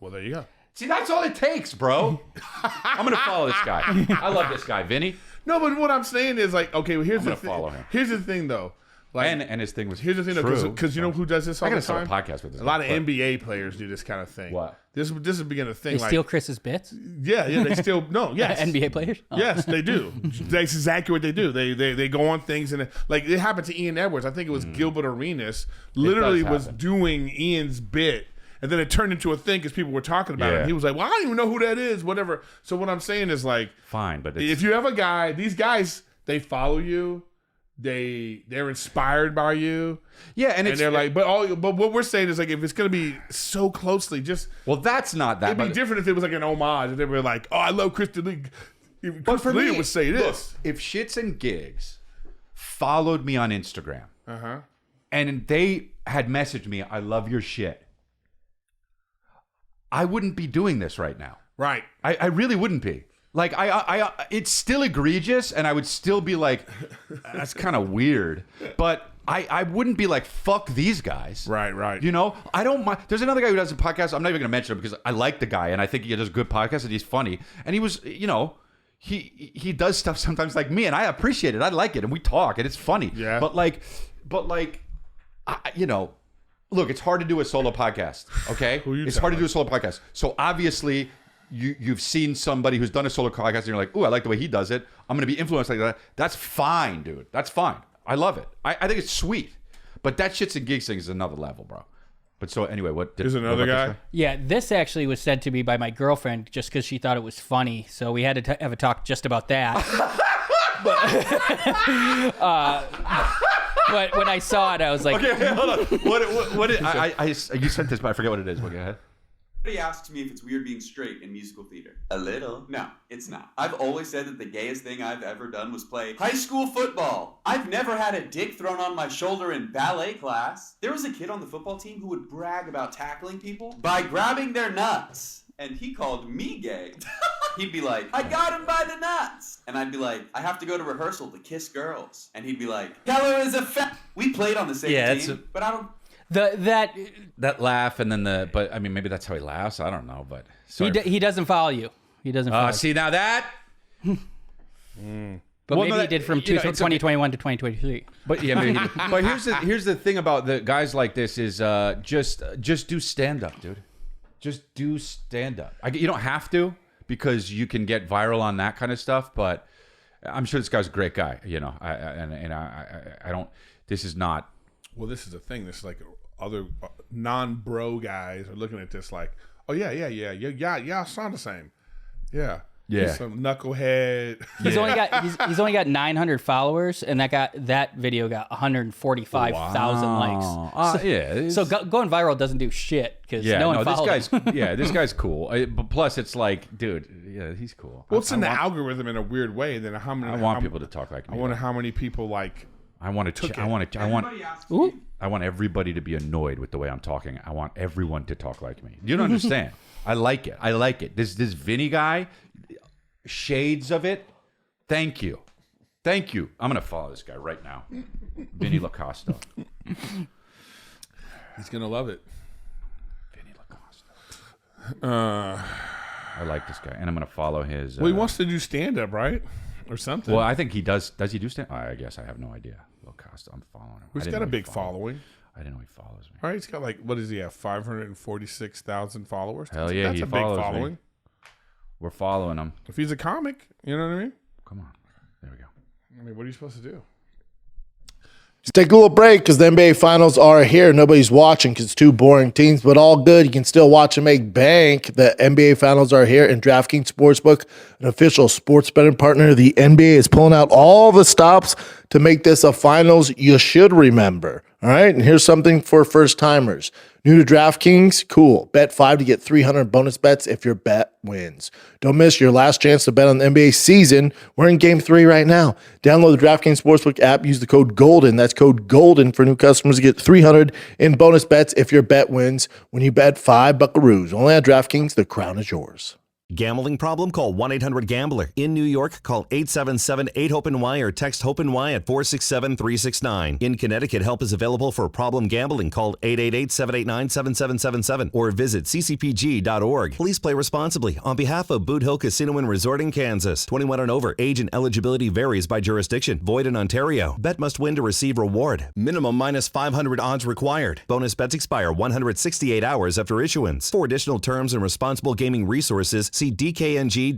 Well, there you go. See, that's all it takes, bro. I'm going to follow this guy. I love this guy, Vinny. No, but what I'm saying is like, okay, well, here's the thing. Follow him. Here's the thing, though. Like, and his thing was here's the thing, though, because you know who does this all the time? I got to start a podcast with this. A lot of NBA players do this kind of thing. What? This is beginning a thing. They steal Chris's bits? Yeah, they steal. No, yes. NBA players? Oh. Yes, they do. That's exactly what they do. They go on things and like it happened to Ian Edwards. I think it was Gilbert Arenas. Literally was doing Ian's bit. And then it turned into a thing because people were talking about it. And he was like, well, I don't even know who that is, whatever. So what I'm saying is like, fine, but if you have a guy, these guys, they follow you. They're inspired by you. Yeah, and they're like, but what we're saying is like, if it's going to be so closely, just. Well, that's not that. It'd be different if it was like an homage. If they were like, oh, I love Kristen Lee. Kristen Lee would say this. Look, if Shits and Gigs followed me on Instagram and they had messaged me, I love your shit, I wouldn't be doing this right now. Right. I really wouldn't be. Like, it's still egregious, and I would still be like, that's kind of weird. But I wouldn't be like, fuck these guys. Right. You know, I don't mind. There's another guy who does a podcast. I'm not even going to mention him because I like the guy, and I think he does a good podcast, and he's funny. And he was, you know, he does stuff sometimes like me, and I appreciate it. I like it, and we talk, and it's funny. Yeah. But you know, look, it's hard to do a solo podcast, okay? It's hard to do a solo podcast. So obviously, you've seen somebody who's done a solo podcast, and you're like, ooh, I like the way he does it. I'm going to be influenced like that. That's fine, dude. That's fine. I love it. I think it's sweet. But that Shits and Gigs thing is another level, bro. But so anyway, There's another guy? Yeah, this actually was sent to me by my girlfriend just because she thought it was funny. So we had to have a talk just about that. But when I saw it, I was like, okay, hold on. What you sent this, but I forget what it is. Go ahead. Somebody asks me if it's weird being straight in musical theater. A little. No, it's not. I've always said that the gayest thing I've ever done was play high school football. I've never had a dick thrown on my shoulder in ballet class. There was a kid on the football team who would brag about tackling people by grabbing their nuts. And he called me gay. He'd be like, I got him by the nuts. And I'd be like, I have to go to rehearsal to kiss girls. And he'd be like, Keller is a We played on the same team, but I don't... That laugh and then but I mean, maybe that's how he laughs. I don't know, but he doesn't follow you. He doesn't follow you. See, now that But Well, maybe no, he did from you know, it's 2021 to 2023. But yeah, maybe. But here's the thing about the guys like this is just do stand up, dude. Just do stand up. You don't have to because you can get viral on that kind of stuff. But I'm sure this guy's a great guy. You know, I don't. This is not. Well, this is the thing. This is like other non-bro guys are looking at this like, oh yeah, I sound the same. Yeah. Yeah. Some knucklehead. He's only got 900 followers, and that video got 145,000 likes. Yeah. So going viral doesn't do shit because no one followed him. This guy's cool. But plus, it's like, dude, yeah, he's cool. Well, it's in the algorithm in a weird way. Then how many? I want people to talk like me. I wonder how many people like. I want everybody to be annoyed with the way I'm talking. I want everyone to talk like me. You don't understand. I like it. This Vinny guy, shades of it. Thank you. I'm gonna follow this guy right now. Vinny Lacosta. He's gonna love it. Vinny Lacosta. I like this guy, and I'm gonna follow his. Well, he wants to do stand up, right, or something. Well, I think he does. Does he do stand? I guess I have no idea. Lacosta. I'm following him. He's got a big following. I didn't know he follows me. All right, he's got like, what does he have? 546,000 followers. Hell yeah, that's he a big follows following. me. We're following him. If he's a comic, you know what I mean? Come on, there we go. I mean, what are you supposed to do? Just take a little break because the NBA Finals are here. Nobody's watching because it's two boring teams, but all good. You can still watch and make bank. The NBA Finals are here, and DraftKings Sportsbook, an official sports betting partner of the NBA, is pulling out all the stops to make this a finals you should remember. All right, and here's something for first-timers. New to DraftKings? Cool. Bet 5 to get 300 bonus bets if your bet wins. Don't miss your last chance to bet on the NBA season. We're in Game 3 right now. Download the DraftKings Sportsbook app. Use the code GOLDEN. That's code GOLDEN for new customers to get 300 in bonus bets if your bet wins when you bet 5 buckaroos. Only on DraftKings, the crown is yours. Gambling problem? Call 1-800-GAMBLER. In New York, call 877-8-HOPE-NY or text HOPE-NY at 467-369. In Connecticut, help is available for problem gambling. Call 888-789-7777 or visit ccpg.org. Please play responsibly on behalf of Boot Hill Casino and Resort in Kansas. 21 and over. Age and eligibility varies by jurisdiction. Void in Ontario. Bet must win to receive reward. Minimum minus 500 odds required. Bonus bets expire 168 hours after issuance. For additional terms and responsible gaming resources, see dkng.co/audio.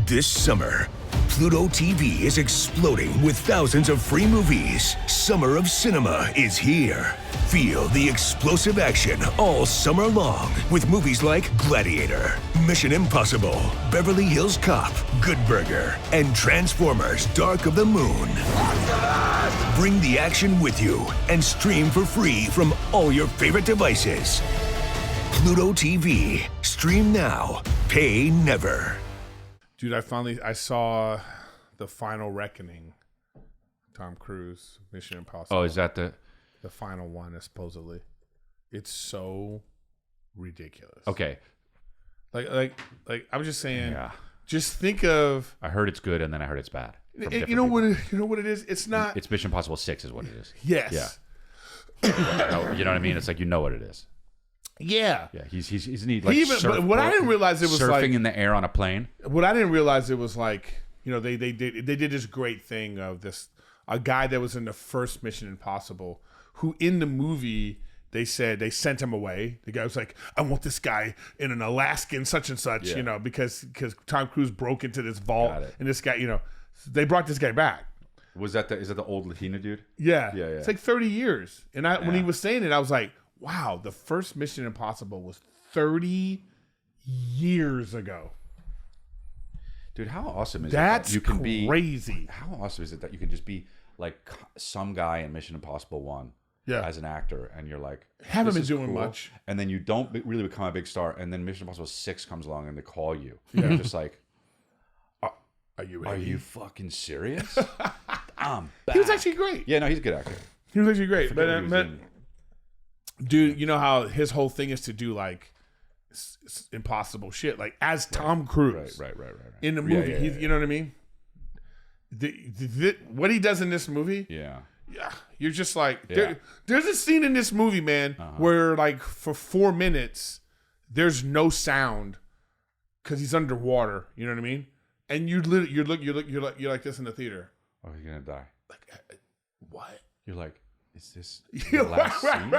This summer, Pluto TV is exploding with thousands of free movies. Summer of Cinema is here. Feel the explosive action all summer long with movies like Gladiator, Mission Impossible, Beverly Hills Cop, Good Burger, and Transformers: Dark of the Moon. Bring the action with you and stream for free from all your favorite devices. Pluto TV. Stream now. Pay never. Dude, I saw The Final Reckoning. Tom Cruise, Mission Impossible. Oh, is that the final one, supposedly? It's so ridiculous. Okay. Like I was just saying. Yeah. Just think of. I heard it's good, and then I heard it's bad. You know what it is? It's not. It's Mission Impossible 6 is what it is. Yes. Yeah. You know what I mean? It's like, you know what it is. Yeah. Yeah. He's like but what I didn't realize it was surfing like in the air on a plane. What I didn't realize it was like, you know, they did this great thing of a guy that was in the first Mission Impossible who in the movie they said they sent him away. The guy was like, I want this guy in an Alaskan such and such, you know, because Tom Cruise broke into this vault and this guy, you know, they brought this guy back. Is that the old Latina dude? Yeah. It's like 30 years. And when he was saying it, I was like, wow, the first Mission Impossible was 30 years ago. Dude, how awesome is that you can be crazy? How awesome is it that you can just be like some guy in Mission Impossible 1 as an actor, and you're like, haven't been doing much, and then you don't really become a big star, and then Mission Impossible 6 comes along and they call you. You're just like, are you fucking serious? I'm back. He was actually great. Yeah, no, he's a good actor. He was actually great, but dude, you know how his whole thing is to do like impossible shit, like as Tom Cruise, right. in the movie. You know what I mean? What he does in this movie, you're just like, there's a scene in this movie, man, where like for 4 minutes there's no sound because he's underwater. You know what I mean? and you're like this in the theater. Oh, he's gonna die. Like, what? You're like, is this the last scene?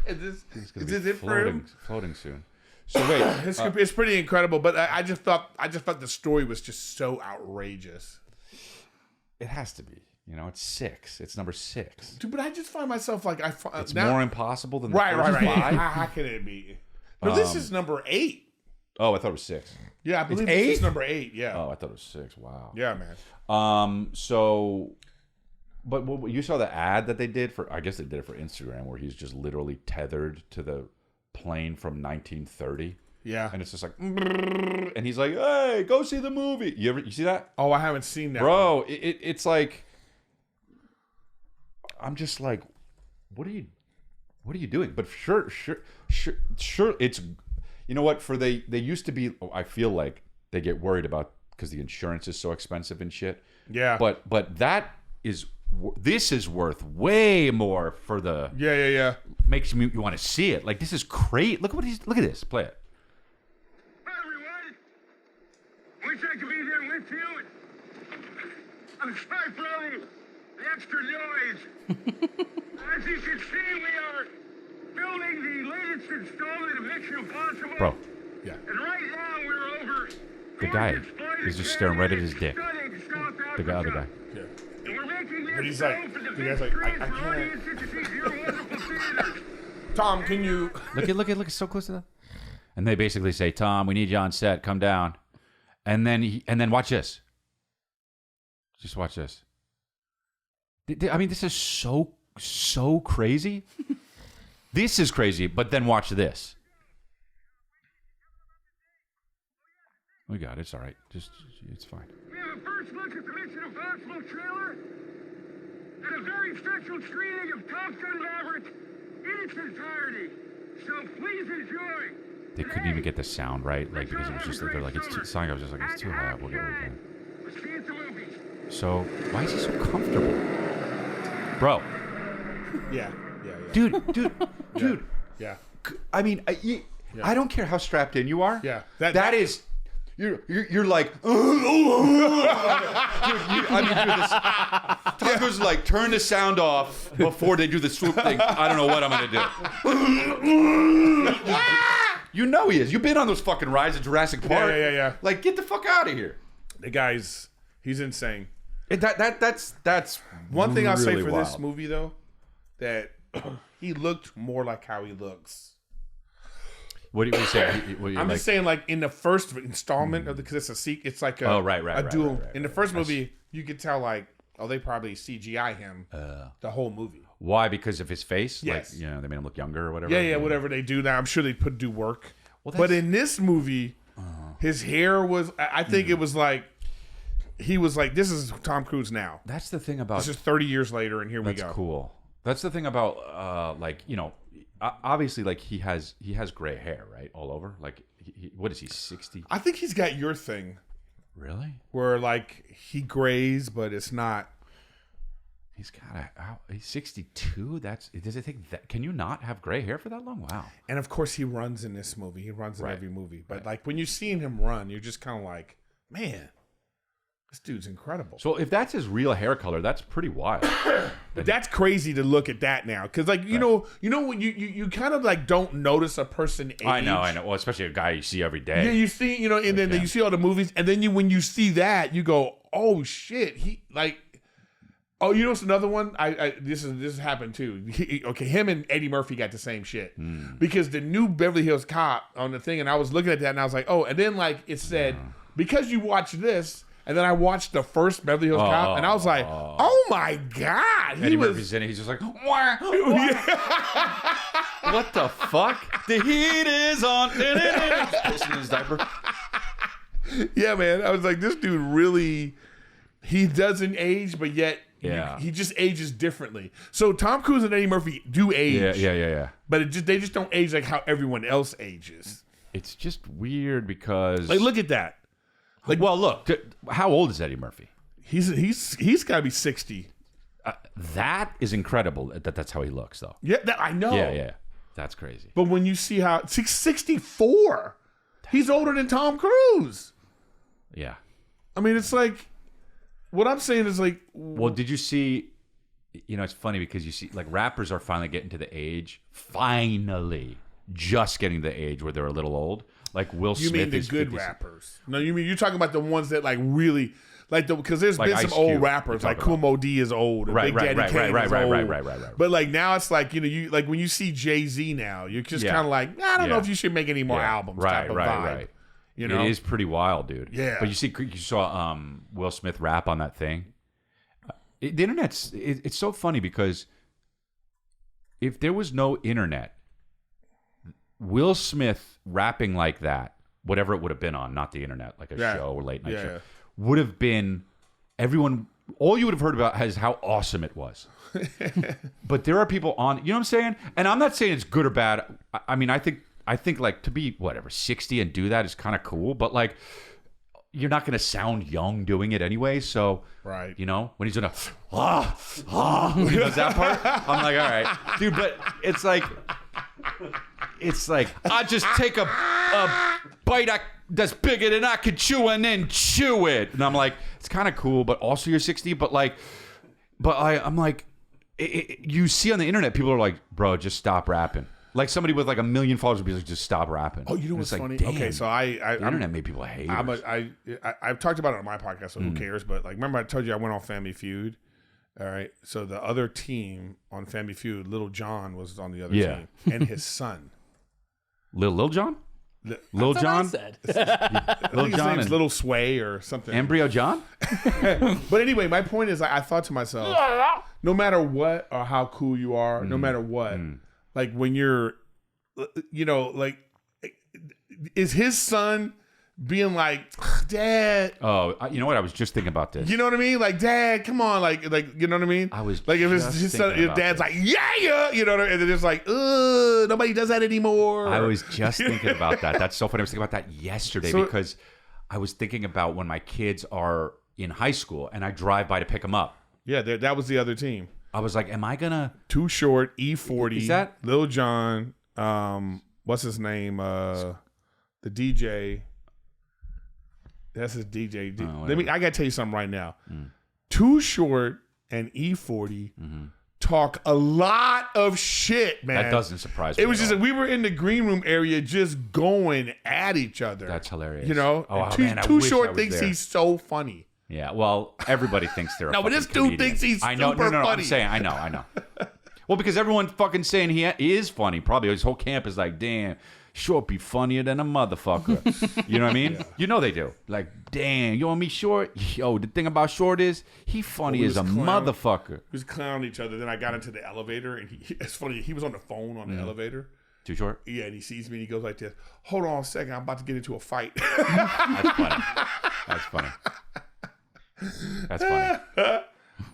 Is He's this it for him? Floating soon. So wait, It's pretty incredible, but I just thought the story was just so outrageous. it has to be. You know, it's 6. It's number 6. Dude, but I just find myself like It's now, more impossible than the right. first 5. How can it be? No, this is number 8. Oh, I thought it was 6. Yeah, I believe It's 8? this is number 8. Yeah. Oh, I thought it was 6. Wow. Yeah, man. So, but you saw the ad that they did for? I guess they did it for Instagram, where he's just literally tethered to the plane from 1930. Yeah. And it's just like, and he's like, "Hey, go see the movie." You see that? Oh, I haven't seen that, bro. It's like, I'm just like, what are you doing? But sure. It's, you know what? They used to be. I feel like they get worried about because the insurance is so expensive and shit. Yeah. But this is worth way more for the. Yeah. Makes you want to see it. Like, this is great. Look at this. Play it. Hi, everyone. Wish I could be there with you. I'm sorry for all the extra noise. As you can see, we are filming the latest installment of Mission Impossible. Bro. Yeah. And right now we're over. The guy is just staring right at his dick. The other guy. Yeah. And we're making this But he's show like, for the the guy's big like, screen I for can't. audiences to see your wonderful theaters. Tom, can you? Look at so close to that. And they basically say, "Tom, we need you on set. Come down." And then watch this. Just watch this. I mean, this is so crazy. This is crazy, but then watch this. We got it. It's all right. It's fine. We have a first look at the Mission Impossible trailer and a very special screening of Top Gun Maverick in its entirety. So please enjoy. They couldn't even get the sound right, like, because it was just they're like, it's too. Sonic was just like, it's too high. We'll get it again. We'll see you at the movies. So why is he so comfortable, bro? Yeah. Dude. Yeah. I mean, I don't care how strapped in you are. Yeah. That is. You're like, dude, Taco's like, turn the sound off before they do the swoop thing. I don't know what I'm gonna do. You know he is. You've been on those fucking rides at Jurassic Park. Yeah. Like, get the fuck out of here. The guy's, he's insane. That's One thing I'll say really for wild. this movie though, that he looked more like how he looks. What do you say? I'm just saying, like in the first installment of because it's a sequel, it's like a dual. Right, in the first movie, you could tell like, they probably CGI him the whole movie. Why? Because of his face? Yes. Like, they made him look younger or whatever? Yeah, whatever they do now, I'm sure they do work. Well, but in this movie, his hair was, I think it was like, he was like, this is Tom Cruise now. That's the thing about... This is 30 years later, and here we go. That's cool. That's the thing about, obviously, like, he has gray hair, right? All over? Like, what is he, 60? I think he's got your thing. Really? Where, like, he grays, but it's not... He's 62? Does it take that? Can you not have gray hair for that long? Wow. And, of course, he runs in this movie. He runs in every movie. But, like, when you're seeing him run, you're just kind of like, man... This dude's incredible. So if that's his real hair color, that's pretty wild. But that's crazy to look at that now, because like you know when you kind of like don't notice a person age. I know. Well, especially a guy you see every day. Yeah, you see, and then you see all the movies, and then when you see that, you go, oh shit, he like. Oh, you know what's another one? This happened too. Him and Eddie Murphy got the same shit because the new Beverly Hills Cop on the thing, and I was looking at that and I was like, oh, and then like it said because you watch this. And then I watched the first Beverly Hills Cop, and I was like, "Oh my god!" Eddie Murphy's in it. He's just like, wah, wah. What the fuck? The heat is on. Pissing in his diaper. Yeah, man. I was like, this dude really, he doesn't age, but yet he just ages differently. So Tom Cruise and Eddie Murphy do age. Yeah. But they just don't age like how everyone else ages. It's just weird because, like, look at that. Like, well, look, how old is Eddie Murphy? He's got to be 60. That is incredible. That's how he looks, though. Yeah, I know. Yeah. That's crazy. But when you see how 64, he's older than Tom Cruise. Yeah. I mean, it's like, what I'm saying is like. Well, did you see? It's funny because you see, like, rappers are finally getting to the age, just getting to the age where they're a little old. Like Will Smith. You mean the good rappers? No, you're talking about the ones that like really. Because there's Like been some Ice old Cube, rappers like Kumo D is old, and Right, Big right, Daddy Kane is old. right. But like now it's like you like when you see Jay-Z now, you're just kind of like I don't know if you should make any more albums. Type of vibe. You know, it is pretty wild, dude. Yeah. But you saw Will Smith rap on that thing. The internet's it's so funny because if there was no internet, Will Smith rapping like that, whatever it would have been on, not the internet, like a show or late night show, would have been all you would have heard about is how awesome it was. But there are people on, you know what I'm saying? And I'm not saying it's good or bad. I mean, I think like to be 60 and do that is kind of cool, but like you're not going to sound young doing it anyway. So, right. When he's doing when he does that part, I'm like, all right, dude, but it's like I just take a bite that's bigger than I could chew and then chew it. And I'm like, it's kind of cool, but also you're 60. But I'm like, you see on the internet, people are like, bro, just stop rapping. Like somebody with like 1 million followers would be like, just stop rapping. Oh, you know what's funny? Damn, okay, so the internet made people hate. I've talked about it on my podcast, so who cares? But like, remember I told you I went on Family Feud. All right, so the other team on Family Feud, Little John was on the other team, and his son, Lil John. Lil John. I said. Lil John and Little Sway or something. Embryo John. But anyway, my point is, I thought to myself, no matter what or how cool you are, no matter what. Like when you're, like, is his son being like, Dad? Oh, you know what? I was just thinking about this. You know what I mean? Like, Dad, come on, like, you know what I mean? I was like, if his son, if Dad's like, yeah, you know what I mean? And then it's like, nobody does that anymore. I was just thinking about that. That's so funny. I was thinking about that yesterday because I was thinking about when my kids are in high school and I drive by to pick them up. Yeah, that was the other team. I was like, am I gonna Too Short, E40, is that Lil Jon, what's his name? The DJ. That's his DJ. I gotta tell you something right now. Too Short and E40 talk a lot of shit, man. That doesn't surprise me. It was just we were in the green room area just going at each other. That's hilarious. You know? Oh, Too Short thinks he's so funny. Yeah, well, everybody thinks they're a no, but this dude comedian. thinks he's I know, super no, funny. I'm saying, I know. Well, because everyone's fucking saying he is funny. Probably his whole camp is like, damn, Short be funnier than a motherfucker. You know what I mean? Yeah. You know they do. Like, damn, you want me Short? Yo, the thing about Short is he funny as a motherfucker. We was clowning each other. Then I got into the elevator, and it's funny. He was on the phone on the elevator. Too Short? Yeah, and he sees me, and he goes like this. Hold on a second. I'm about to get into a fight. That's funny. That's funny. That's funny.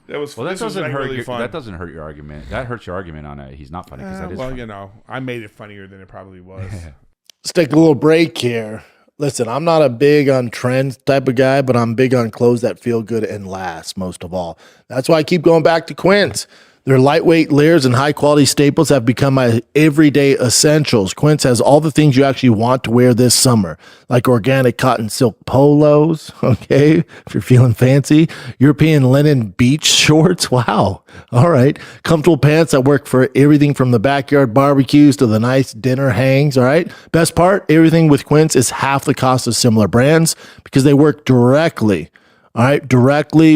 That was well. That doesn't hurt. really fun. That doesn't hurt your argument. That hurts your argument on it. He's not funny because that is. Well, funny. I made it funnier than it probably was. Let's take a little break here. Listen, I'm not a big on trends type of guy, but I'm big on clothes that feel good and last most of all. That's why I keep going back to Quint. Their lightweight layers and high-quality staples have become my everyday essentials. Quint has all the things you actually want to wear this summer, like organic cotton silk polos, okay, if you're feeling fancy, European linen beach shorts, wow, all right, comfortable pants that work for everything from the backyard barbecues to the nice dinner hangs, all right? Best part, everything with Quint is half the cost of similar brands because they work directly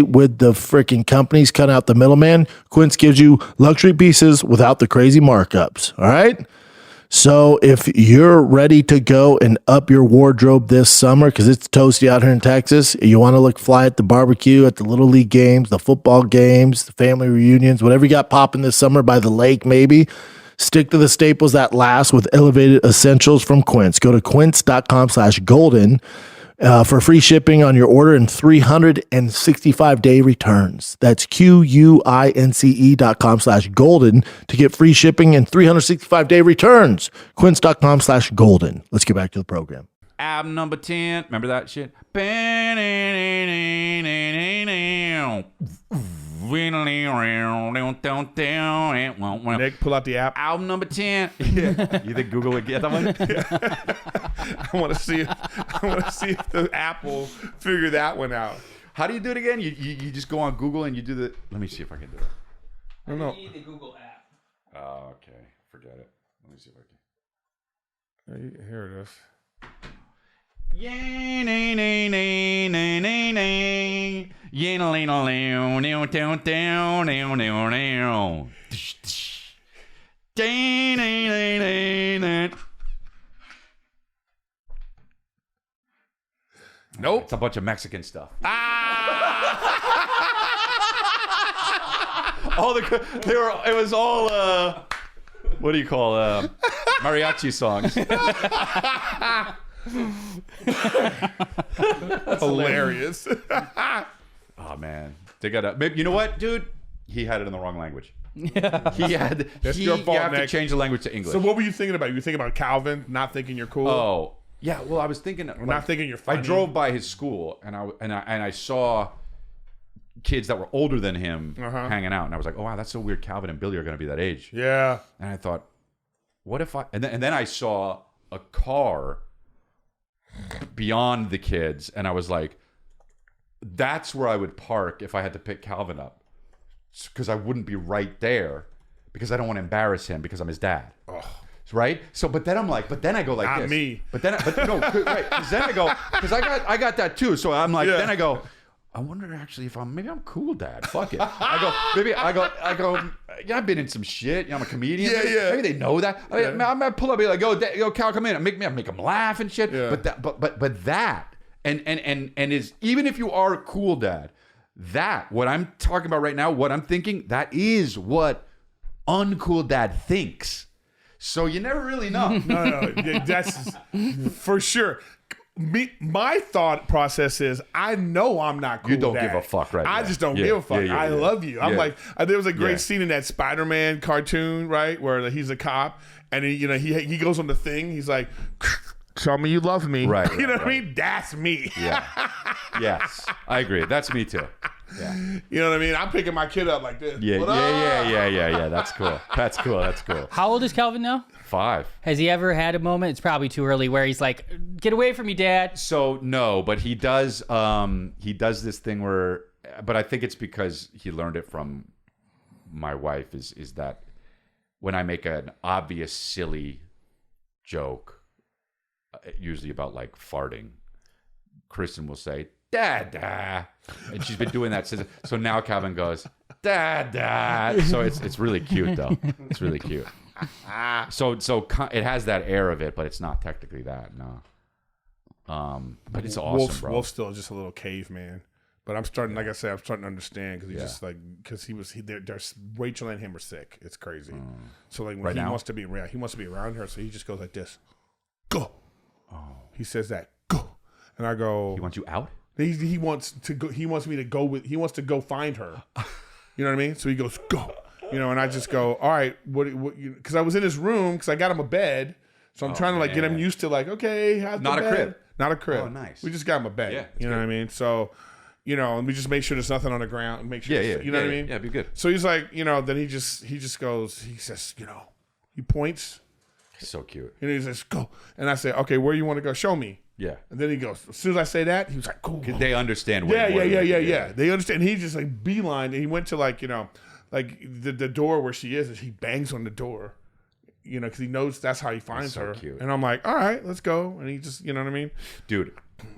with the freaking companies, cut out the middleman. Quint gives you luxury pieces without the crazy markups. All right. So if you're ready to go and up your wardrobe this summer, because it's toasty out here in Texas, you want to look fly at the barbecue, at the Little League games, the football games, the family reunions, whatever you got popping this summer by the lake, maybe. Stick to the staples that last with elevated essentials from Quint. Go to quints.com/golden. For free shipping on your order and 365-day returns. That's QUINCE.com/golden to get free shipping and 365-day returns. Quince.com/golden. Let's get back to the program. Album number 10. Remember that shit? Nick, pull out the app. Album number 10. Yeah. You think Google would get that one? I want to see if the app will figure that one out. How do you do it again? You just go on Google and you do the. Let me see if I can do it. I don't know. You need the Google app. Oh, okay. Forget it. Let me see if I can. Here it is. Nope. It's a bunch of Mexican stuff. It was all what do you call mariachi songs. Hilarious. Oh man, they got maybe you know what, dude? He had it in the wrong language. That's your fault, You have Nick. to change the language to English. So what were you thinking about? You were thinking about Calvin, not thinking you're cool. Oh yeah, well I was thinking, not thinking you're funny. I drove by his school and I saw kids that were older than him hanging out, and I was like, oh wow, that's so weird. Calvin and Billy are going to be that age. Yeah. And I thought, what if I? And then I saw a car beyond the kids, and I was like, that's where I would park if I had to pick Calvin up, because I wouldn't be right there, because I don't want to embarrass him because I'm his dad. Oh. Right. So, but then I go like not this. Me. But no, right. Because then I go, because I got that too. So I'm like, then I go, I wonder actually if maybe I'm cool, Dad. Fuck it. I go. Yeah, I've been in some shit. I'm a comedian. Yeah. Maybe they know that. I might pull up, be like, yo, Cal, come in. I make them laugh and shit. Yeah. But that and is, even if you are a cool dad, that what I'm talking about right now, what I'm thinking, that is what uncool dad thinks. So you never really know. No, that's for sure. My thought process is, I know I'm not cool. You don't dad. give a fuck right I now. just don't give a fuck. I love you. I'm like, there was a great scene in that Spider-Man cartoon, right, where he's a cop and he goes on the thing. He's like, tell me you love me. Right. You know what I mean? That's me. Yeah. Yes, I agree. That's me too. Yeah. You know what I mean? I'm picking my kid up like this. Yeah. That's cool. That's cool. How old is Calvin now? 5. Has he ever had a moment? It's probably too early where he's like, "Get away from me, Dad." So no, but he does. He does this thing where, but I think it's because he learned it from my wife. Is that when I make an obvious silly joke, usually about like farting, Kristen will say, "Dad," and she's been doing that since. So now Calvin goes, "Dad." So it's really cute though. It's really cute. So it has that air of it, but it's not technically that. No. But it's awesome, bro. Wolf's still just a little caveman. But I'm starting, like I said, I'm starting to understand because just like, because there's Rachel and him are sick. It's crazy. So like when he wants to be around her, so he just goes like this, go. Oh. He says that, go, and I go. He wants you out. He wants to go. He wants me to go with. He wants to go find her. You know what I mean? So he goes, go. And I just go, all right, what? Because I was in his room because I got him a bed, so I'm trying to like get him used to like, okay, how's not the a bed? crib, not a crib. Oh, nice. We just got him a bed. Yeah, you know what I mean? So, and we just make sure there's nothing on the ground. And make sure, you know what I mean? Yeah, be good. So he's like, then he just goes, he says, he points. So cute. And he says, go. And I say, okay, where you want to go? Show me. Yeah. And then he goes, as soon as I say that, he was like, cool. They understand. Yeah. They understand. And he just like beeline. And he went to like, like the door where she is, and he bangs on the door, because he knows that's how he finds her. Cute. And I'm like, all right, let's go. And he just, you know what I mean? Dude.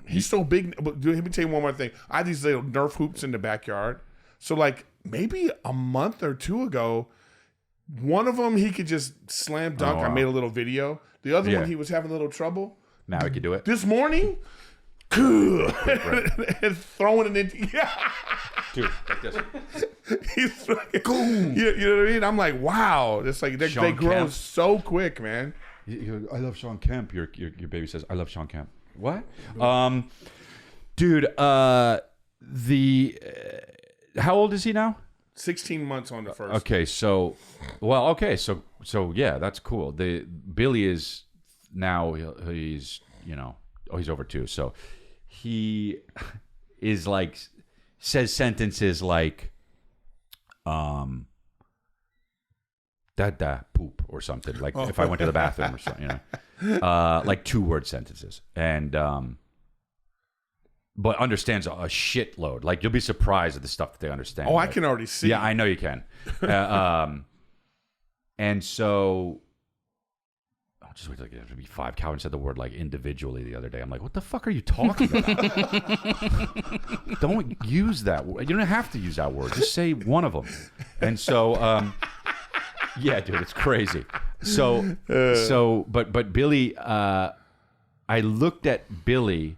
He's so big. But let me tell you one more thing. I have these little Nerf hoops in the backyard. So like maybe a month or 2 ago, one of them he could just slam dunk. Oh, wow. I made a little video. The other one he was having a little trouble. Now he can do it. This morning, and throwing it into dude, like this. He's like, you know what I mean? I'm like, wow. It's like they grow Kemp. so quick, man. I love Sean Kemp. Your baby says, I love Sean Kemp. What? Dude, how old is he now? 16 months on the first. Okay, so yeah, that's cool. Billy is now, he's he's over 2, so he is like, says sentences like, poop or something. Like if I went to the bathroom or something, like 2-word sentences. And but understands a shitload. Like you'll be surprised at the stuff that they understand. Oh, I can already see. Yeah, I know you can. And so I'll just wait till it to be 5. Calvin said the word like individually the other day. I'm like, what the fuck are you talking about? Don't use that word. You don't have to use that word. Just say one of them. And so, yeah, dude, it's crazy. But Billy, I looked at Billy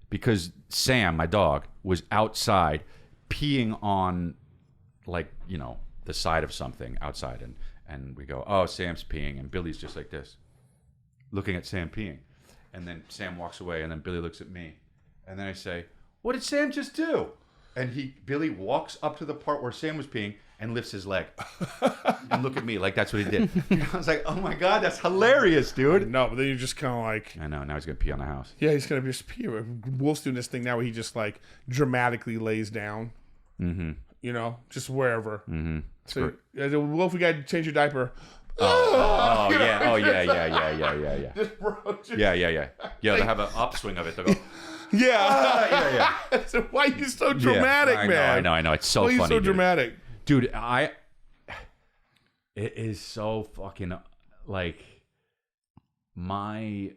because Sam, my dog, was outside peeing on, like, the side of something outside. And we go, oh, Sam's peeing. And Billy's just like this, looking at Sam peeing. And then Sam walks away, and then Billy looks at me. And then I say, what did Sam just do? And Billy walks up to the part where Sam was peeing and lifts his leg. And look at me, like that's what he did. I was like, oh my God, that's hilarious, dude. No, but then you're just kind of like... I know, now he's going to pee on the house. Yeah, he's going to just pee. Wolf's doing this thing now where he just like dramatically lays down. Mm-hmm. Just wherever. Mm-hmm. So, Wolf, we got to change your diaper. Oh yeah. Yeah. Yeah, they have an upswing of it. They'll go, yeah. So why are you so dramatic, man? I know. It's so funny. Why are you so dramatic? Dude, it is so fucking, like, when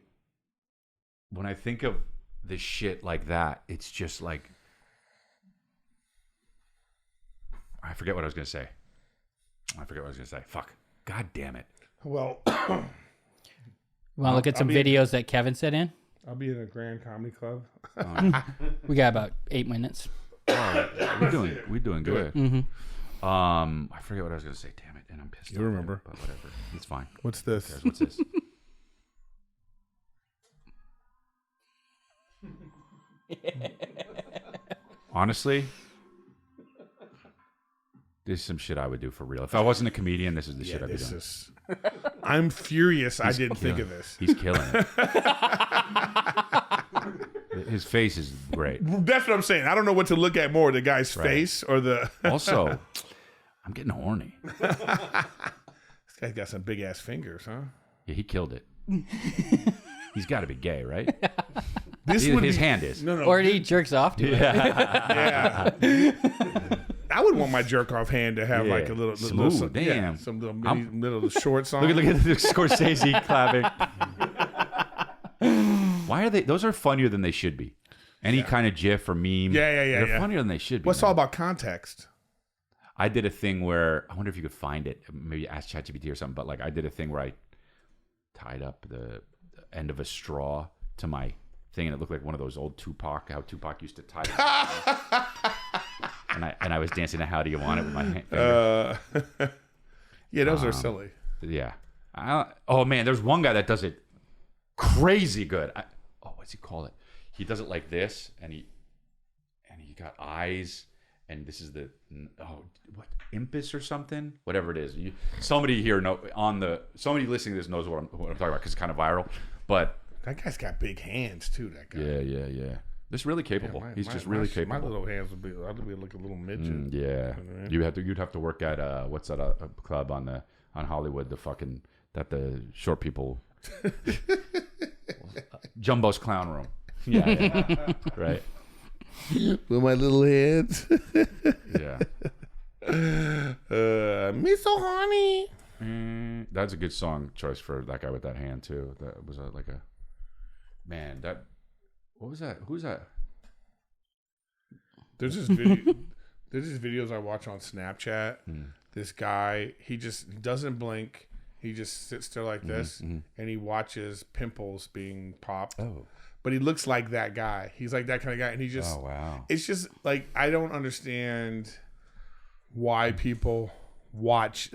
I think of this shit like that, it's just like, I forget what I was going to say. Fuck. God damn it. Well, want to look at some videos that Kevin sent in? I'll be in a Grand Comedy Club. We got about 8 minutes. Oh, we're doing good. Mm-hmm. I forget what I was going to say. Damn it, and I'm pissed. You remember? But whatever, it's fine. What's this? What's this? Honestly, this is some shit I would do for real. If I wasn't a comedian, this is the shit I'd be doing. I'm furious I didn't think of this. He's killing it. His face is great. That's what I'm saying. I don't know what to look at more, the guy's face or the... Also, I'm getting horny. This guy's got some big-ass fingers, huh? Yeah, he killed it. He's got to be gay, right? His hand is. No. Or he jerks off to it. Yeah. I would want my jerk-off hand to have like a little... Smooth, damn. Some little shorts on. Look at the Scorsese clapping. Why are they? Those are funnier than they should be. Any kind of GIF or meme. They're funnier than they should be. Well, it's all about context. I did a thing where, I wonder if you could find it. Maybe ask ChatGPT or something. But like, I did a thing where I tied up the end of a straw to my thing, and it looked like one of those old Tupac, how Tupac used to tie it. and I was dancing a How Do You Want It with my finger. Yeah, those are silly. Yeah. Oh man, there's one guy that does it crazy good. What's he call it? He does it like this, and he got eyes, and this is what, Impus or something, whatever it is. Somebody here somebody listening to this knows what I'm talking about because it's kind of viral. But that guy's got big hands too. That guy. Yeah. This really capable. He's just really capable. My little hands would be like a little midget. Yeah. You'd have to work at what's that club on Hollywood, the short people. Jumbo's Clown Room. Yeah. Right. With my little hands. Yeah. Me so horny. That's a good song choice for that guy with that hand too. That was what was that? Who's that? There's this video. There's these videos I watch on Snapchat. This guy, he just doesn't blink. He just sits there like this, and he watches pimples being popped. Oh. But he looks like that guy. He's like that kind of guy. And he just... Oh, wow. It's just like, I don't understand why people watch...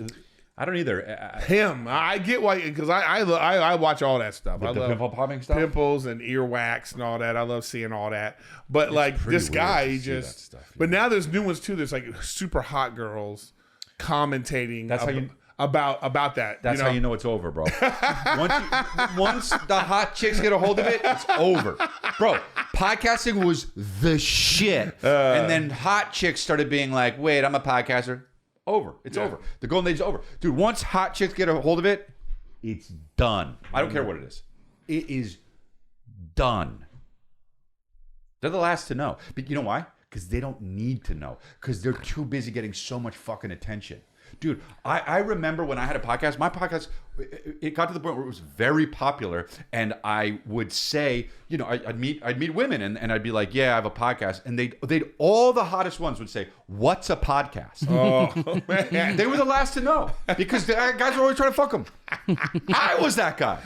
I don't either. Him. I get why, because I watch all that stuff. I love pimple popping stuff? Pimples and earwax and all that. I love seeing all that. But it's like this guy, he just... Stuff, yeah. But now there's new ones too. There's like super hot girls commentating. That's how you... About that. That's how you know it's over, bro. Once the hot chicks get a hold of it, it's over. Bro, podcasting was the shit. And then hot chicks started being like, wait, I'm a podcaster. Over. It's over. The golden age is over. Dude, once hot chicks get a hold of it, it's done. I don't care what it is. It is done. They're the last to know. But you know why? Because they don't need to know. Because they're too busy getting so much fucking attention. Dude, I remember when I had a podcast, my podcast, it got to the point where it was very popular, and I would say, you know, I'd meet women, and I'd be like, yeah, I have a podcast, and they'd all the hottest ones would say, what's a podcast? Oh, man. They were the last to know, because the guys were always trying to fuck them. I was that guy.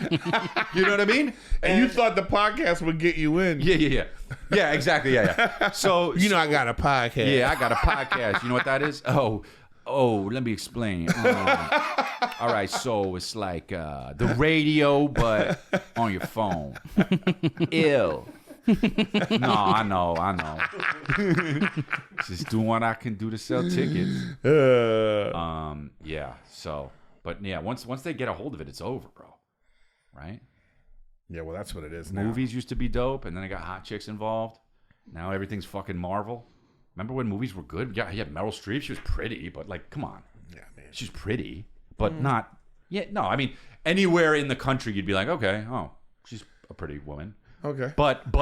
You know what I mean? And you thought the podcast would get you in. Yeah. Yeah, exactly, yeah. So, you know, I got a podcast. Yeah, I got a podcast. You know what that is? Oh, let me explain. All right, so it's like the radio, but on your phone. Ew. No, I know. Just doing what I can do to sell tickets. Yeah. So, but yeah, once they get a hold of it, it's over, bro. Right? Yeah. Well, that's what it is now. Movies used to be dope, and then I got hot chicks involved. Now everything's fucking Marvel. Remember when movies were good? Yeah, Meryl Streep. She was pretty, but like, come on. Yeah, man. She's pretty, but not. Yeah, no. I mean, anywhere in the country, you'd be like, okay, oh, she's a pretty woman. Okay. But,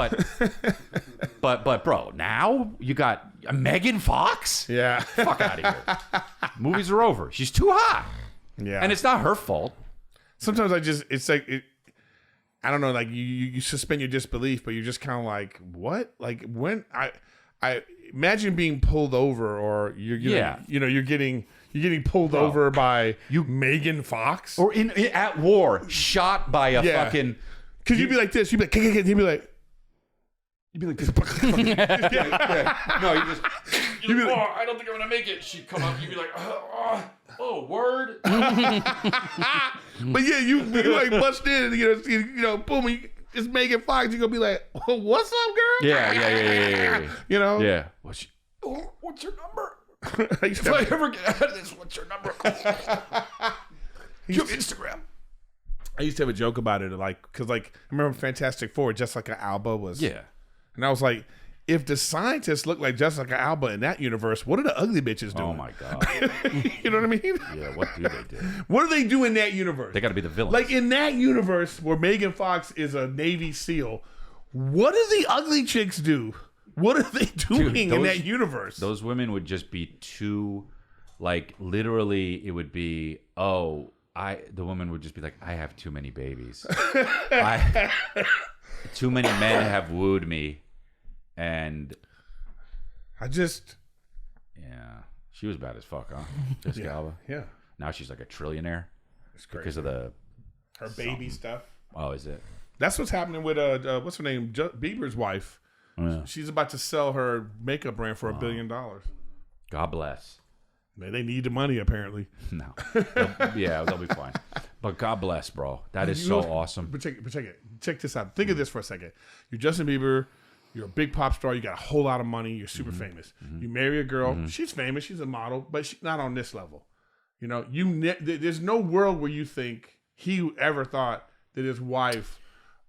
bro, now you got Megan Fox. Yeah. Fuck out of here. Movies are over. She's too hot. Yeah. And it's not her fault. Sometimes it's like I don't know, like you suspend your disbelief, but you're just kind of like, what? Like when I imagine being pulled over, or you're getting pulled over by Megan Fox, or at war, shot by a fucking. Because you'd be like this, you'd be like, he'd be like this. No, you'd be like, oh, I don't think I'm gonna make it. She'd come up, you'd be like, oh, word. But yeah, you like bust in, and you know, boom. It's Megan Fox. You're gonna be like, oh, "What's up, girl?" Yeah. You know? Yeah. What's your number? If I ever get out of this, what's your number? Your Instagram. I used to have a joke about it, like, because like I remember Fantastic Four, Jessica Alba was. Yeah. And I was like, if the scientists look like Jessica Alba in that universe, what are the ugly bitches doing? Oh my god. You know what I mean? Yeah. What do they do? What do they do in that universe? They got to be the villains. Like in that universe where Megan Fox is a Navy SEAL, what do the ugly chicks do? What are they doing in that universe? Those women would just be too, like, literally, it would be, the woman would just be like, I have too many babies. Too many men have wooed me. And yeah, she was bad as fuck, huh? Jessica Alba. Yeah. Now she's like a trillionaire. It's crazy. Because of her baby stuff. Oh, is it? That's what's happening with what's her name? Bieber's wife. Yeah. She's about to sell her makeup brand for $1 billion. God bless. They need the money, apparently. No. They'll be fine. But God bless, bro. That is so awesome. But check this out. Think of this for a second. You're Justin Bieber. You're a big pop star. You got a whole lot of money. You're super famous. You marry a girl. She's famous. She's a model, but she's not on this level. You know, there's no world where you think he ever thought that his wife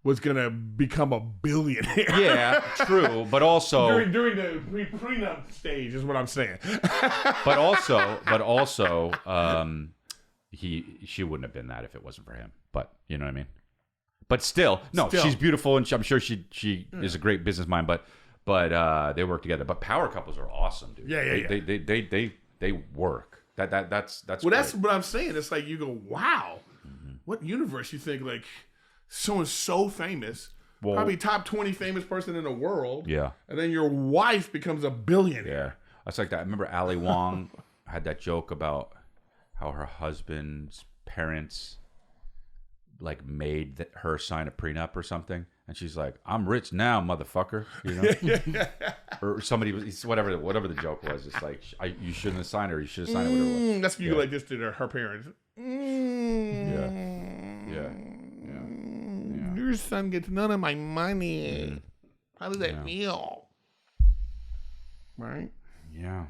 was gonna become a billionaire. Yeah, true. But also during the prenup stage is what I'm saying. But also, she wouldn't have been that if it wasn't for him. But you know what I mean. But still, she's beautiful, and I'm sure she is a great business mind. But they work together. But power couples are awesome, dude. Yeah. They work. That's well, that's what I'm saying. It's like you go, wow, what universe you think like someone's so famous, probably top 20 famous person in the world. Yeah, and then your wife becomes a billionaire. Yeah, that's like that. I remember Ali Wong had that joke about how her husband's parents like made her sign a prenup or something, and she's like, "I'm rich now, motherfucker," you know. Or somebody was whatever the joke was. It's like you shouldn't have signed her. You should have signed her. That's you like this to her parents. Yeah. Your son gets none of my money. How does that feel? Right? Yeah.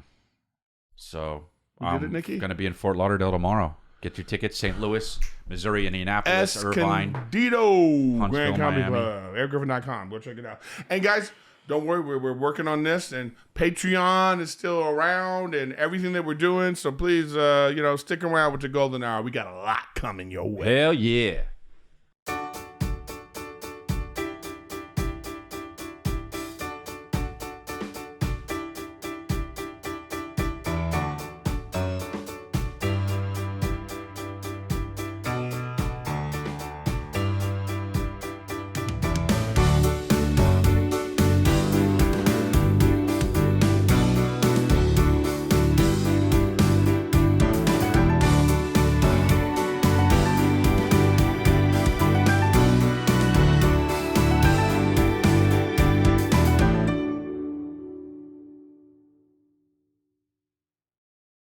So I'm going to be in Fort Lauderdale tomorrow. Get your tickets. St. Louis, Missouri, Indianapolis, Irvine, Escondido, Huntsville, Grand Comedy Miami. Club, ErikGriffin.com. Go check it out. And guys, don't worry, we're working on this, and Patreon is still around and everything that we're doing. So please, stick around with the golden hour. We got a lot coming your way. Hell yeah.